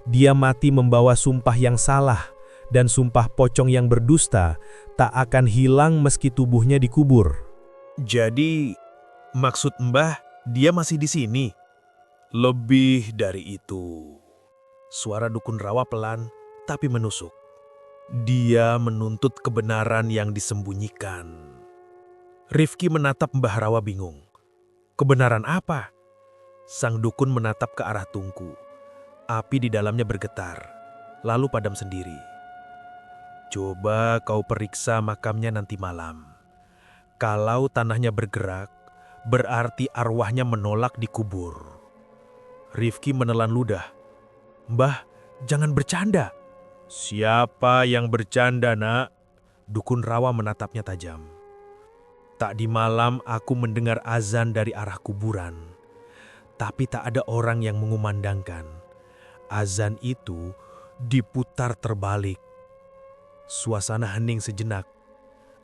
dia mati membawa sumpah yang salah, dan sumpah pocong yang berdusta tak akan hilang meski tubuhnya dikubur. Jadi, maksud mbah, dia masih di sini? Lebih dari itu. Suara Dukun Rawa pelan, tapi menusuk. Dia menuntut kebenaran yang disembunyikan. Rifki menatap Mbah Rawa bingung. Kebenaran apa? Sang dukun menatap ke arah tungku. Api di dalamnya bergetar, lalu padam sendiri. Coba kau periksa makamnya nanti malam. Kalau tanahnya bergerak, berarti arwahnya menolak dikubur. Rifki menelan ludah. Mbah, jangan bercanda. Siapa yang bercanda, nak? Dukun rawa menatapnya tajam. Tak di malam aku mendengar azan dari arah kuburan. Tapi tak ada orang yang mengumandangkan. Azan itu diputar terbalik. Suasana hening sejenak.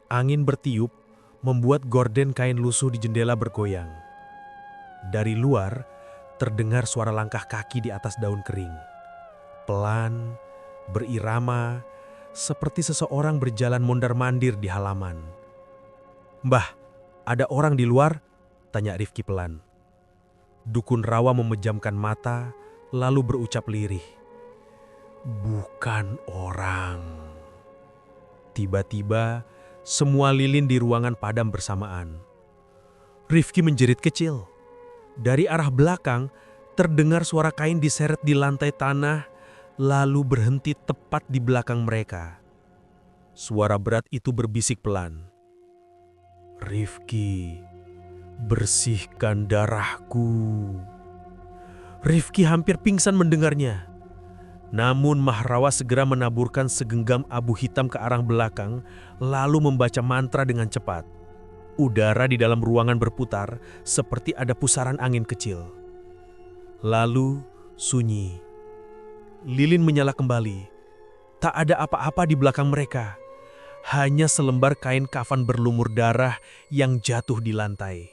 Angin bertiup, membuat gorden kain lusuh di jendela bergoyang. Dari luar, terdengar suara langkah kaki di atas daun kering. Pelan, berirama, seperti seseorang berjalan mondar-mandir di halaman. Mbah, ada orang di luar? Tanya Rifki pelan. Dukun rawa memejamkan mata, lalu berucap lirih. Bukan orang. Tiba-tiba, semua lilin di ruangan padam bersamaan. Rifki menjerit kecil. Dari arah belakang, terdengar suara kain diseret di lantai tanah, lalu berhenti tepat di belakang mereka. Suara berat itu berbisik pelan. Rifki, bersihkan darahku. Rifki hampir pingsan mendengarnya. Namun Mahrawa segera menaburkan segenggam abu hitam ke arah belakang, lalu membaca mantra dengan cepat. Udara di dalam ruangan berputar seperti ada pusaran angin kecil. Lalu sunyi. Lilin menyala kembali. Tak ada apa-apa di belakang mereka. Hanya selembar kain kafan berlumur darah yang jatuh di lantai.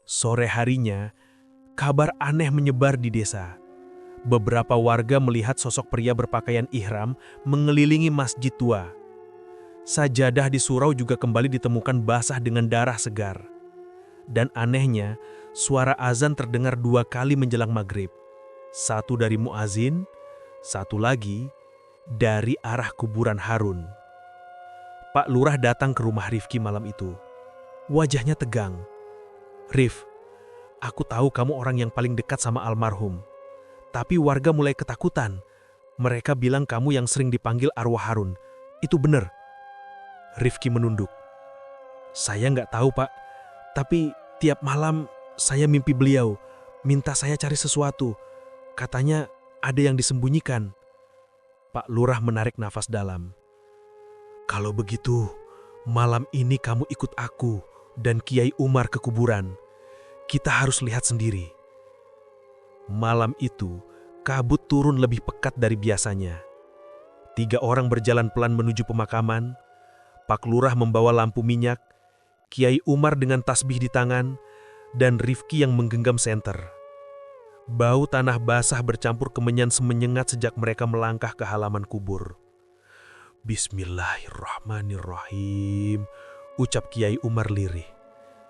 Sore harinya, kabar aneh menyebar di desa. Beberapa warga melihat sosok pria berpakaian ihram mengelilingi masjid tua. Sajadah di surau juga kembali ditemukan basah dengan darah segar. Dan anehnya, suara azan terdengar 2 kali menjelang maghrib. Satu dari muazin, satu lagi dari arah kuburan Harun. Pak Lurah datang ke rumah Rifki malam itu. Wajahnya tegang. Rif, aku tahu kamu orang yang paling dekat sama almarhum. Tapi warga mulai ketakutan. Mereka bilang kamu yang sering dipanggil arwah Harun. Itu benar. Rifki menunduk. Saya nggak tahu, Pak. Tapi tiap malam saya mimpi beliau. Minta saya cari sesuatu. Katanya ada yang disembunyikan. Pak Lurah menarik nafas dalam. Kalau begitu, malam ini kamu ikut aku dan Kiai Umar ke kuburan. Kita harus lihat sendiri. Malam itu, kabut turun lebih pekat dari biasanya. 3 orang berjalan pelan menuju pemakaman. Pak Lurah membawa lampu minyak, Kiai Umar dengan tasbih di tangan, dan Rifki yang menggenggam senter. Bau tanah basah bercampur kemenyan semenyengat sejak mereka melangkah ke halaman kubur. Bismillahirrahmanirrahim, ucap Kiai Umar lirih.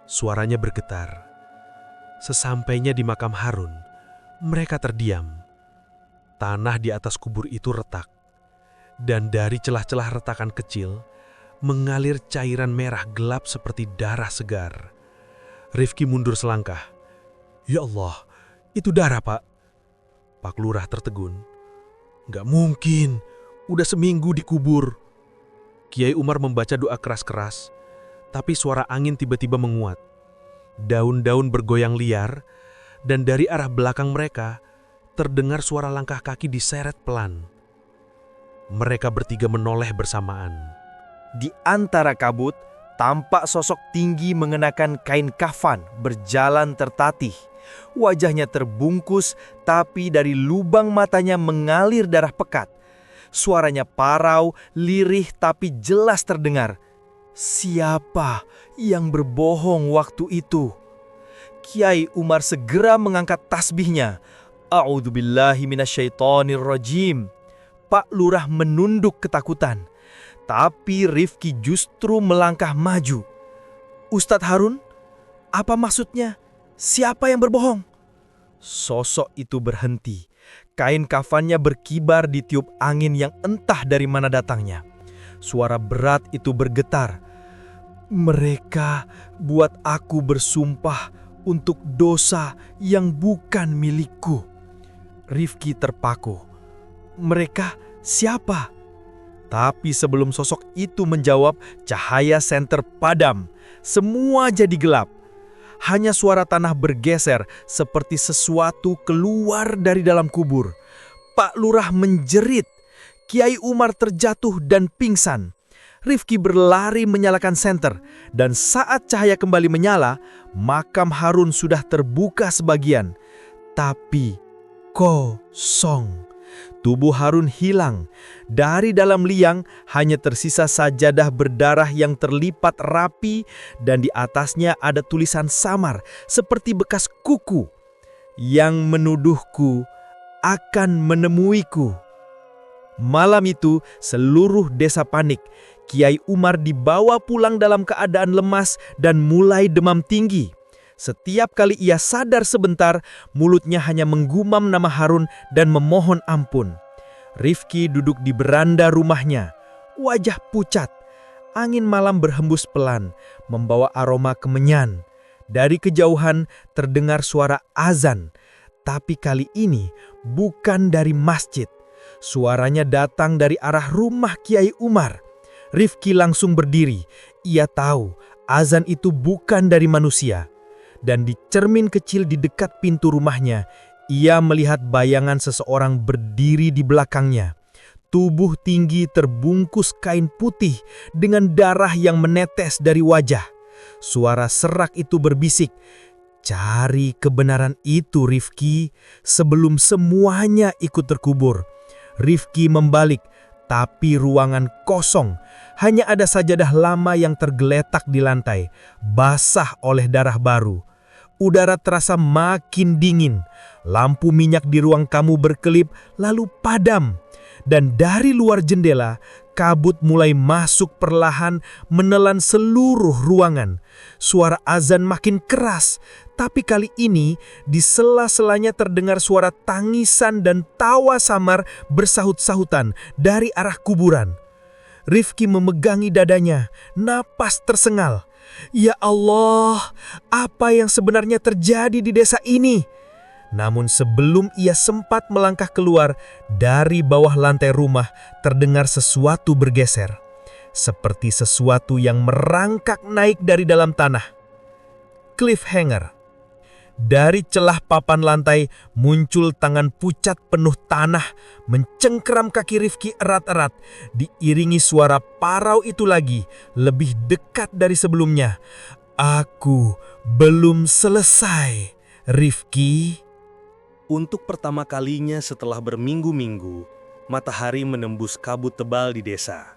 Suaranya bergetar. Sesampainya di makam Harun, mereka terdiam. Tanah di atas kubur itu retak. Dan dari celah-celah retakan kecil, mengalir cairan merah gelap seperti darah segar. Rifki mundur selangkah. Ya Allah, itu darah, Pak. Pak Lurah tertegun. Nggak mungkin, udah seminggu dikubur. Kiai Umar membaca doa keras-keras, tapi suara angin tiba-tiba menguat. Daun-daun bergoyang liar, dan dari arah belakang mereka, terdengar suara langkah kaki diseret pelan. Mereka bertiga menoleh bersamaan. Di antara kabut, tampak sosok tinggi mengenakan kain kafan berjalan tertatih. Wajahnya terbungkus, tapi dari lubang matanya mengalir darah pekat. Suaranya parau, lirih tapi jelas terdengar. Siapa yang berbohong waktu itu? Kiai Umar segera mengangkat tasbihnya. A'udzubillahi minasyaitonirrajim. Pak Lurah menunduk ketakutan. Tapi Rifki justru melangkah maju. Ustadz Harun, apa maksudnya? Siapa yang berbohong? Sosok itu berhenti. Kain kafannya berkibar ditiup angin yang entah dari mana datangnya. Suara berat itu bergetar. Mereka buat aku bersumpah untuk dosa yang bukan milikku. Rifki terpaku. Mereka siapa? Tapi sebelum sosok itu menjawab, cahaya senter padam. Semua jadi gelap. Hanya suara tanah bergeser seperti sesuatu keluar dari dalam kubur. Pak Lurah menjerit. Kiai Umar terjatuh dan pingsan. Rifki berlari menyalakan senter, dan saat cahaya kembali menyala, makam Harun sudah terbuka sebagian. Tapi kosong. Tubuh Harun hilang. Dari dalam liang hanya tersisa sajadah berdarah yang terlipat rapi dan di atasnya ada tulisan samar seperti bekas kuku. Yang menuduhku akan menemuiku. Malam itu seluruh desa panik. Kiai Umar dibawa pulang dalam keadaan lemas dan mulai demam tinggi. Setiap kali ia sadar sebentar, mulutnya hanya menggumam nama Harun dan memohon ampun. Rifki duduk di beranda rumahnya, wajah pucat. Angin malam berhembus pelan, membawa aroma kemenyan. Dari kejauhan terdengar suara azan, tapi kali ini bukan dari masjid. Suaranya datang dari arah rumah Kiai Umar. Rifki langsung berdiri. Ia tahu azan itu bukan dari manusia. Dan di cermin kecil di dekat pintu rumahnya, ia melihat bayangan seseorang berdiri di belakangnya. Tubuh tinggi terbungkus kain putih dengan darah yang menetes dari wajah. Suara serak itu berbisik, "Cari kebenaran itu, Rifki, sebelum semuanya ikut terkubur." Rifki membalik, tapi ruangan kosong. Hanya ada sajadah lama yang tergeletak di lantai, basah oleh darah baru. Udara terasa makin dingin. Lampu minyak di ruang tamu berkelip lalu padam. Dan dari luar jendela, kabut mulai masuk perlahan menelan seluruh ruangan. Suara azan makin keras, tapi kali ini di sela-selanya terdengar suara tangisan dan tawa samar bersahut-sahutan dari arah kuburan. Rifki memegangi dadanya, napas tersengal. Ya Allah, apa yang sebenarnya terjadi di desa ini? Namun sebelum ia sempat melangkah keluar, dari bawah lantai rumah terdengar sesuatu bergeser. Seperti sesuatu yang merangkak naik dari dalam tanah. Cliffhanger. Dari celah papan lantai muncul tangan pucat penuh tanah mencengkeram kaki Rifki erat-erat. Diiringi suara parau itu lagi, lebih dekat dari sebelumnya. "Aku belum selesai, Rifki." Untuk pertama kalinya setelah berminggu-minggu, matahari menembus kabut tebal di desa.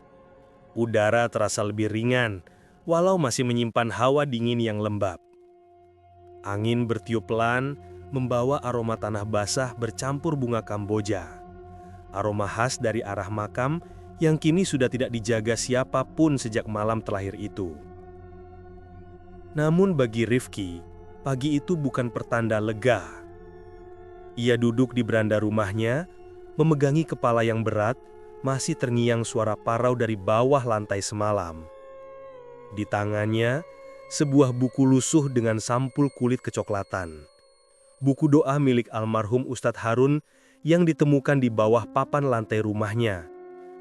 Udara terasa lebih ringan, walau masih menyimpan hawa dingin yang lembab. Angin bertiup pelan, membawa aroma tanah basah bercampur bunga kamboja. Aroma khas dari arah makam yang kini sudah tidak dijaga siapapun sejak malam terakhir itu. Namun bagi Rifki, pagi itu bukan pertanda lega. Ia duduk di beranda rumahnya, memegangi kepala yang berat, masih terngiang suara parau dari bawah lantai semalam. Di tangannya, sebuah buku lusuh dengan sampul kulit kecoklatan. Buku doa milik almarhum Ustadz Harun yang ditemukan di bawah papan lantai rumahnya,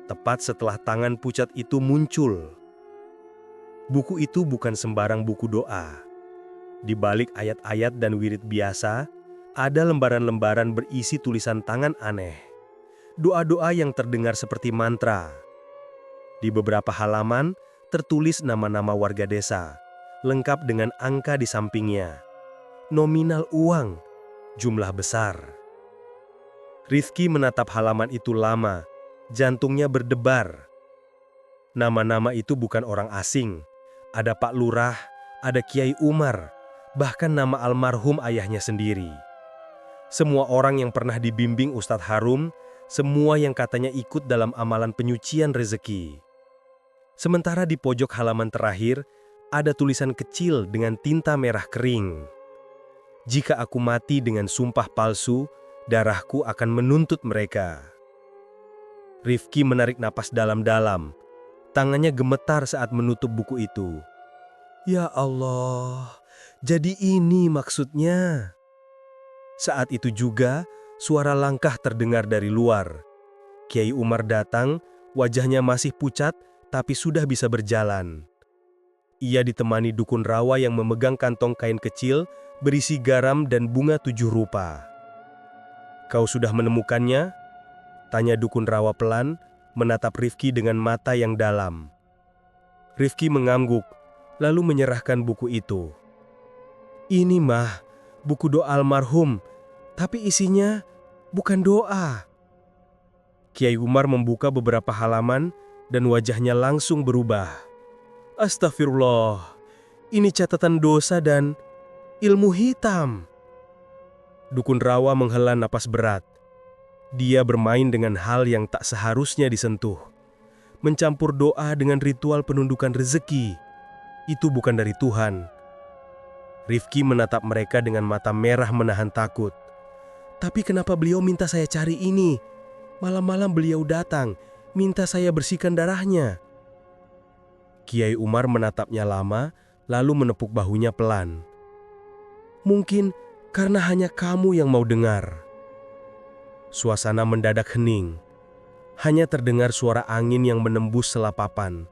tepat setelah tangan pucat itu muncul. Buku itu bukan sembarang buku doa. Di balik ayat-ayat dan wirid biasa, ada lembaran-lembaran berisi tulisan tangan aneh. Doa-doa yang terdengar seperti mantra. Di beberapa halaman tertulis nama-nama warga desa, lengkap dengan angka di sampingnya. Nominal uang, jumlah besar. Rifki menatap halaman itu lama, jantungnya berdebar. Nama-nama itu bukan orang asing. Ada Pak Lurah, ada Kiai Umar, bahkan nama almarhum ayahnya sendiri. Semua orang yang pernah dibimbing Ustadz Harun, semua yang katanya ikut dalam amalan penyucian rezeki. Sementara di pojok halaman terakhir, ada tulisan kecil dengan tinta merah kering. "Jika aku mati dengan sumpah palsu, darahku akan menuntut mereka." Rifki menarik napas dalam-dalam. Tangannya gemetar saat menutup buku itu. "Ya Allah, jadi ini maksudnya. Saat itu juga, suara langkah terdengar dari luar. Kiai Umar datang, wajahnya masih pucat, tapi sudah bisa berjalan. Ia ditemani dukun rawa yang memegang kantong kain kecil berisi garam dan bunga 7 rupa. "Kau sudah menemukannya?" tanya dukun rawa pelan, menatap Rifki dengan mata yang dalam. Rifki mengangguk, lalu menyerahkan buku itu. "Ini mah, buku doa almarhum, tapi isinya bukan doa." Kiai Umar membuka beberapa halaman dan wajahnya langsung berubah. "Astagfirullah, ini catatan dosa dan ilmu hitam." Dukun rawa menghela napas berat. Dia bermain dengan hal yang tak seharusnya disentuh. Mencampur doa dengan ritual penundukan rezeki. Itu bukan dari Tuhan. Rifki menatap mereka dengan mata merah menahan takut. "Tapi kenapa beliau minta saya cari ini? Malam-malam beliau datang, minta saya bersihkan darahnya." Kiai Umar menatapnya lama, lalu menepuk bahunya pelan. "Mungkin karena hanya kamu yang mau dengar." Suasana mendadak hening. Hanya terdengar suara angin yang menembus selapapan,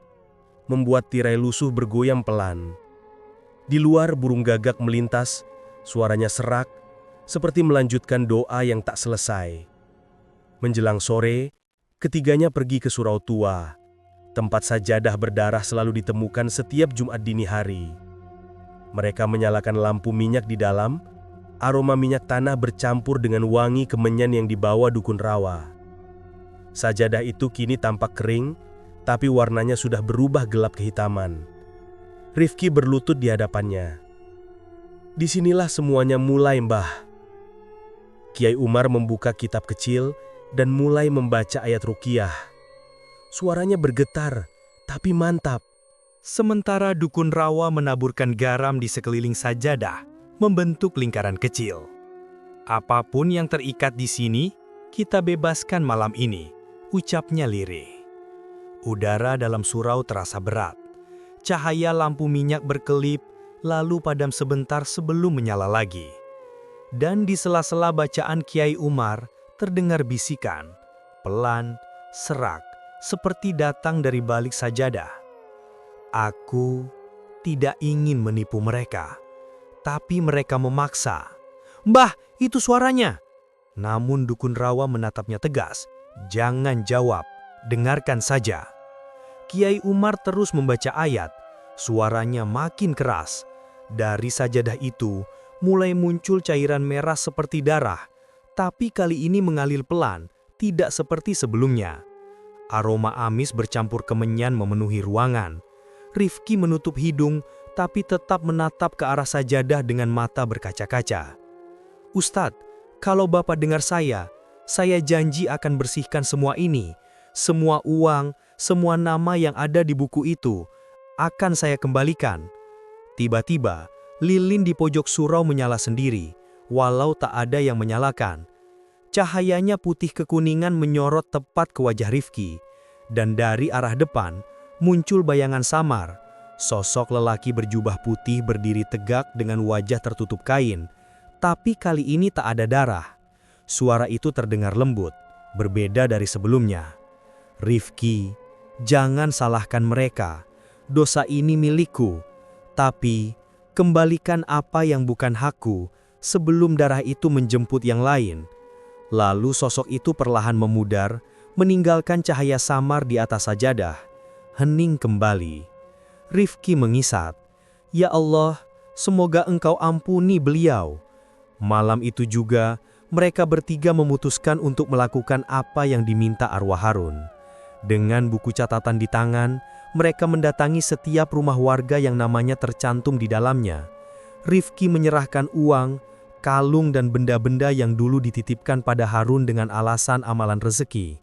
membuat tirai lusuh bergoyang pelan. Di luar burung gagak melintas, suaranya serak, seperti melanjutkan doa yang tak selesai. Menjelang sore, ketiganya pergi ke surau tua. Tempat sajadah berdarah selalu ditemukan setiap Jumat dini hari. Mereka menyalakan lampu minyak di dalam. Aroma minyak tanah bercampur dengan wangi kemenyan yang dibawa dukun rawa. Sajadah itu kini tampak kering, tapi warnanya sudah berubah gelap kehitaman. Rifki berlutut di hadapannya. "Disinilah semuanya mulai, Mbah." Kiai Umar membuka kitab kecil dan mulai membaca ayat ruqyah. Suaranya bergetar, tapi mantap. Sementara dukun rawa menaburkan garam di sekeliling sajadah, membentuk lingkaran kecil. "Apapun yang terikat di sini, kita bebaskan malam ini," ucapnya lirih. Udara dalam surau terasa berat. Cahaya lampu minyak berkelip, lalu padam sebentar sebelum menyala lagi. Dan di sela-sela bacaan Kiai Umar, terdengar bisikan, pelan, serak, seperti datang dari balik sajadah. "Aku tidak ingin menipu mereka. Tapi mereka memaksa." "Mbah, itu suaranya!" Namun dukun rawa menatapnya tegas. "Jangan jawab, dengarkan saja." Kiai Umar terus membaca ayat. Suaranya makin keras. Dari sajadah itu, mulai muncul cairan merah seperti darah. Tapi kali ini mengalir pelan, tidak seperti sebelumnya. Aroma amis bercampur kemenyan memenuhi ruangan. Rifki menutup hidung, tapi tetap menatap ke arah sajadah dengan mata berkaca-kaca. "Ustadz, kalau Bapak dengar saya janji akan bersihkan semua ini. Semua uang, semua nama yang ada di buku itu, akan saya kembalikan." Tiba-tiba, lilin di pojok surau menyala sendiri, walau tak ada yang menyalakan. Cahayanya putih kekuningan menyorot tepat ke wajah Rifki, dan dari arah depan, muncul bayangan samar. Sosok lelaki berjubah putih berdiri tegak dengan wajah tertutup kain, tapi kali ini tak ada darah. Suara itu terdengar lembut, berbeda dari sebelumnya. "Rifki, jangan salahkan mereka. Dosa ini milikku. Tapi, kembalikan apa yang bukan hakku sebelum darah itu menjemput yang lain." Lalu sosok itu perlahan memudar, meninggalkan cahaya samar di atas sajadah. Hening kembali. Rifki mengisat, "Ya Allah, semoga Engkau ampuni beliau." Malam itu juga, mereka bertiga memutuskan untuk melakukan apa yang diminta arwah Harun. Dengan buku catatan di tangan, mereka mendatangi setiap rumah warga yang namanya tercantum di dalamnya. Rifki menyerahkan uang, kalung dan benda-benda yang dulu dititipkan pada Harun dengan alasan amalan rezeki.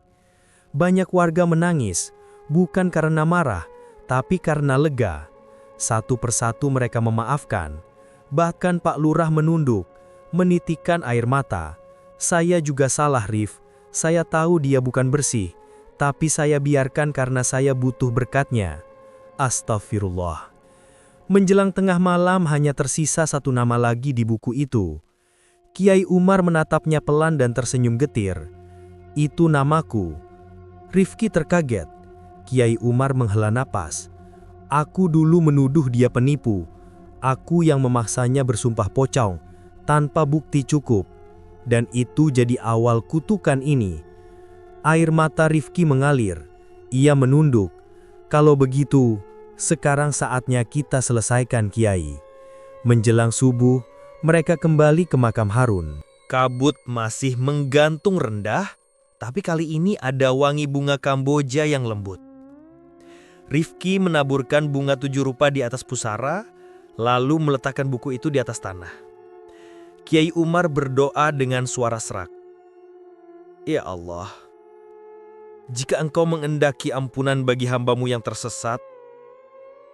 Banyak warga menangis, bukan karena marah, tapi karena lega. Satu persatu mereka memaafkan. Bahkan Pak Lurah menunduk, menitikan air mata. "Saya juga salah, Rif. Saya tahu dia bukan bersih, tapi saya biarkan karena saya butuh berkatnya." Astagfirullah. Menjelang tengah malam hanya tersisa satu nama lagi di buku itu. Kiai Umar menatapnya pelan dan tersenyum getir. Itu namaku. Rifki terkaget. Kiai Umar menghela napas. Aku dulu menuduh dia penipu. Aku yang memaksanya bersumpah pocong, tanpa bukti cukup. Dan itu jadi awal kutukan ini. Air mata Rifki mengalir. Ia menunduk. Kalau begitu, sekarang saatnya kita selesaikan Kiai. Menjelang subuh, mereka kembali ke makam Harun. Kabut masih menggantung rendah, tapi kali ini ada wangi bunga Kamboja yang lembut. Rifki menaburkan bunga 7 rupa di atas pusara, lalu meletakkan buku itu di atas tanah. Kiai Umar berdoa dengan suara serak. Ya Allah, jika Engkau mengendaki ampunan bagi hamba-Mu yang tersesat,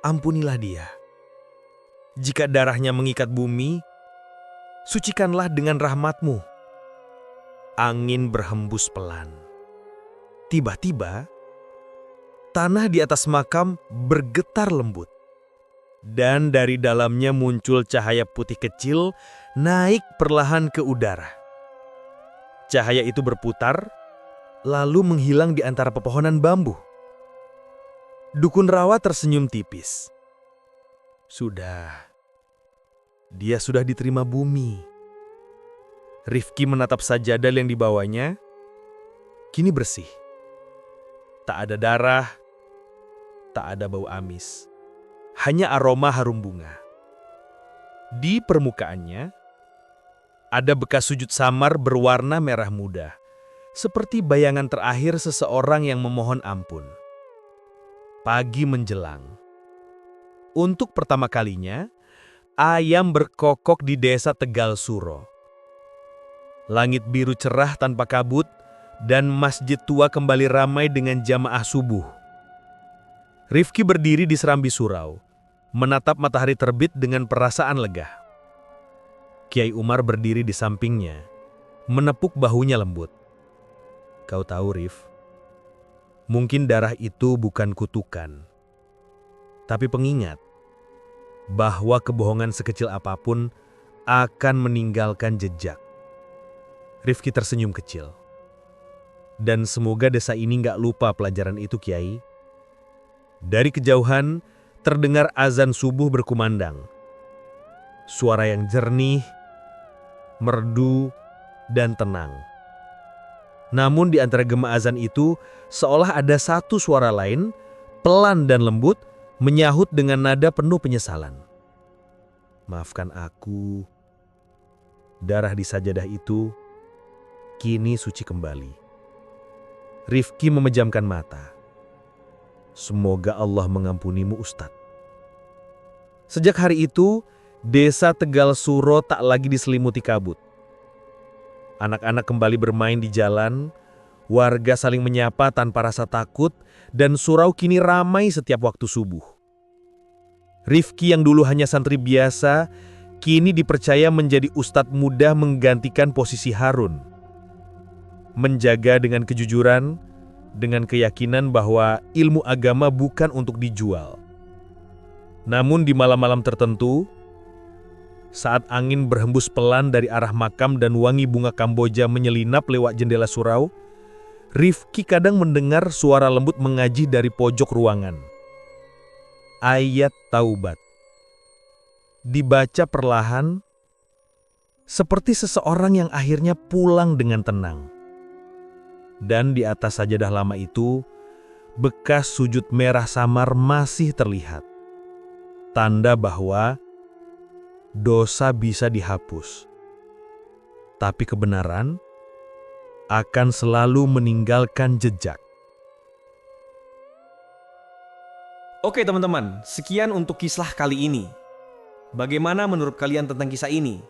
ampunilah dia. Jika darahnya mengikat bumi, sucikanlah dengan rahmat-Mu. Angin berhembus pelan. Tiba-tiba, tanah di atas makam bergetar lembut. Dan dari dalamnya muncul cahaya putih kecil naik perlahan ke udara. Cahaya itu berputar, lalu menghilang di antara pepohonan bambu. Dukun rawa tersenyum tipis. Dia sudah diterima bumi. Rifki menatap sajadah yang dibawanya. Kini bersih. Tak ada darah, tak ada bau amis. Hanya aroma harum bunga. Di permukaannya, ada bekas sujud samar berwarna merah muda. Seperti bayangan terakhir seseorang yang memohon ampun. Pagi menjelang. Untuk pertama kalinya, ayam berkokok di desa Tegal Suro. Langit biru cerah tanpa kabut, dan masjid tua kembali ramai dengan jamaah subuh. Rifki berdiri di serambi surau, menatap matahari terbit dengan perasaan lega. Kiai Umar berdiri di sampingnya, menepuk bahunya lembut. Kau tahu, Rif, mungkin darah itu bukan kutukan, tapi pengingat bahwa kebohongan sekecil apapun akan meninggalkan jejak. Rifki tersenyum kecil. Dan semoga desa ini gak lupa pelajaran itu, Kiai. Dari kejauhan, terdengar azan subuh berkumandang. Suara yang jernih, merdu, dan tenang. Namun di antara gema azan itu, seolah ada satu suara lain, pelan dan lembut, menyahut dengan nada penuh penyesalan. Maafkan aku. Darah di sajadah itu kini suci kembali. Rifki memejamkan mata. Semoga Allah mengampunimu, Ustadz. Sejak hari itu, desa Tegal Suro tak lagi diselimuti kabut. Anak-anak kembali bermain di jalan, warga saling menyapa tanpa rasa takut, dan surau kini ramai setiap waktu subuh. Rifki yang dulu hanya santri biasa, kini dipercaya menjadi ustadz muda menggantikan posisi Harun. Menjaga dengan kejujuran, dengan keyakinan bahwa ilmu agama bukan untuk dijual. Namun di malam-malam tertentu, saat angin berhembus pelan dari arah makam dan wangi bunga Kamboja menyelinap lewat jendela surau, Rifki kadang mendengar suara lembut mengaji dari pojok ruangan. Ayat Taubat. Dibaca perlahan, seperti seseorang yang akhirnya pulang dengan tenang. Dan di atas sajadah lama itu, bekas sujud merah samar masih terlihat. Tanda bahwa dosa bisa dihapus, tapi kebenaran akan selalu meninggalkan jejak. Oke teman-teman, sekian untuk kisah kali ini. Bagaimana menurut kalian tentang kisah ini?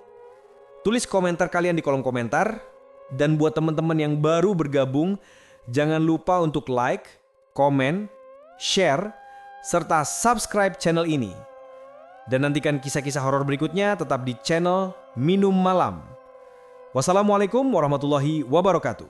Tulis komentar kalian di kolom komentar. Dan buat teman-teman yang baru bergabung, jangan lupa untuk like, komen, share, serta subscribe channel ini. Dan nantikan kisah-kisah horor berikutnya tetap di channel Minum Malam. Wassalamualaikum warahmatullahi wabarakatuh.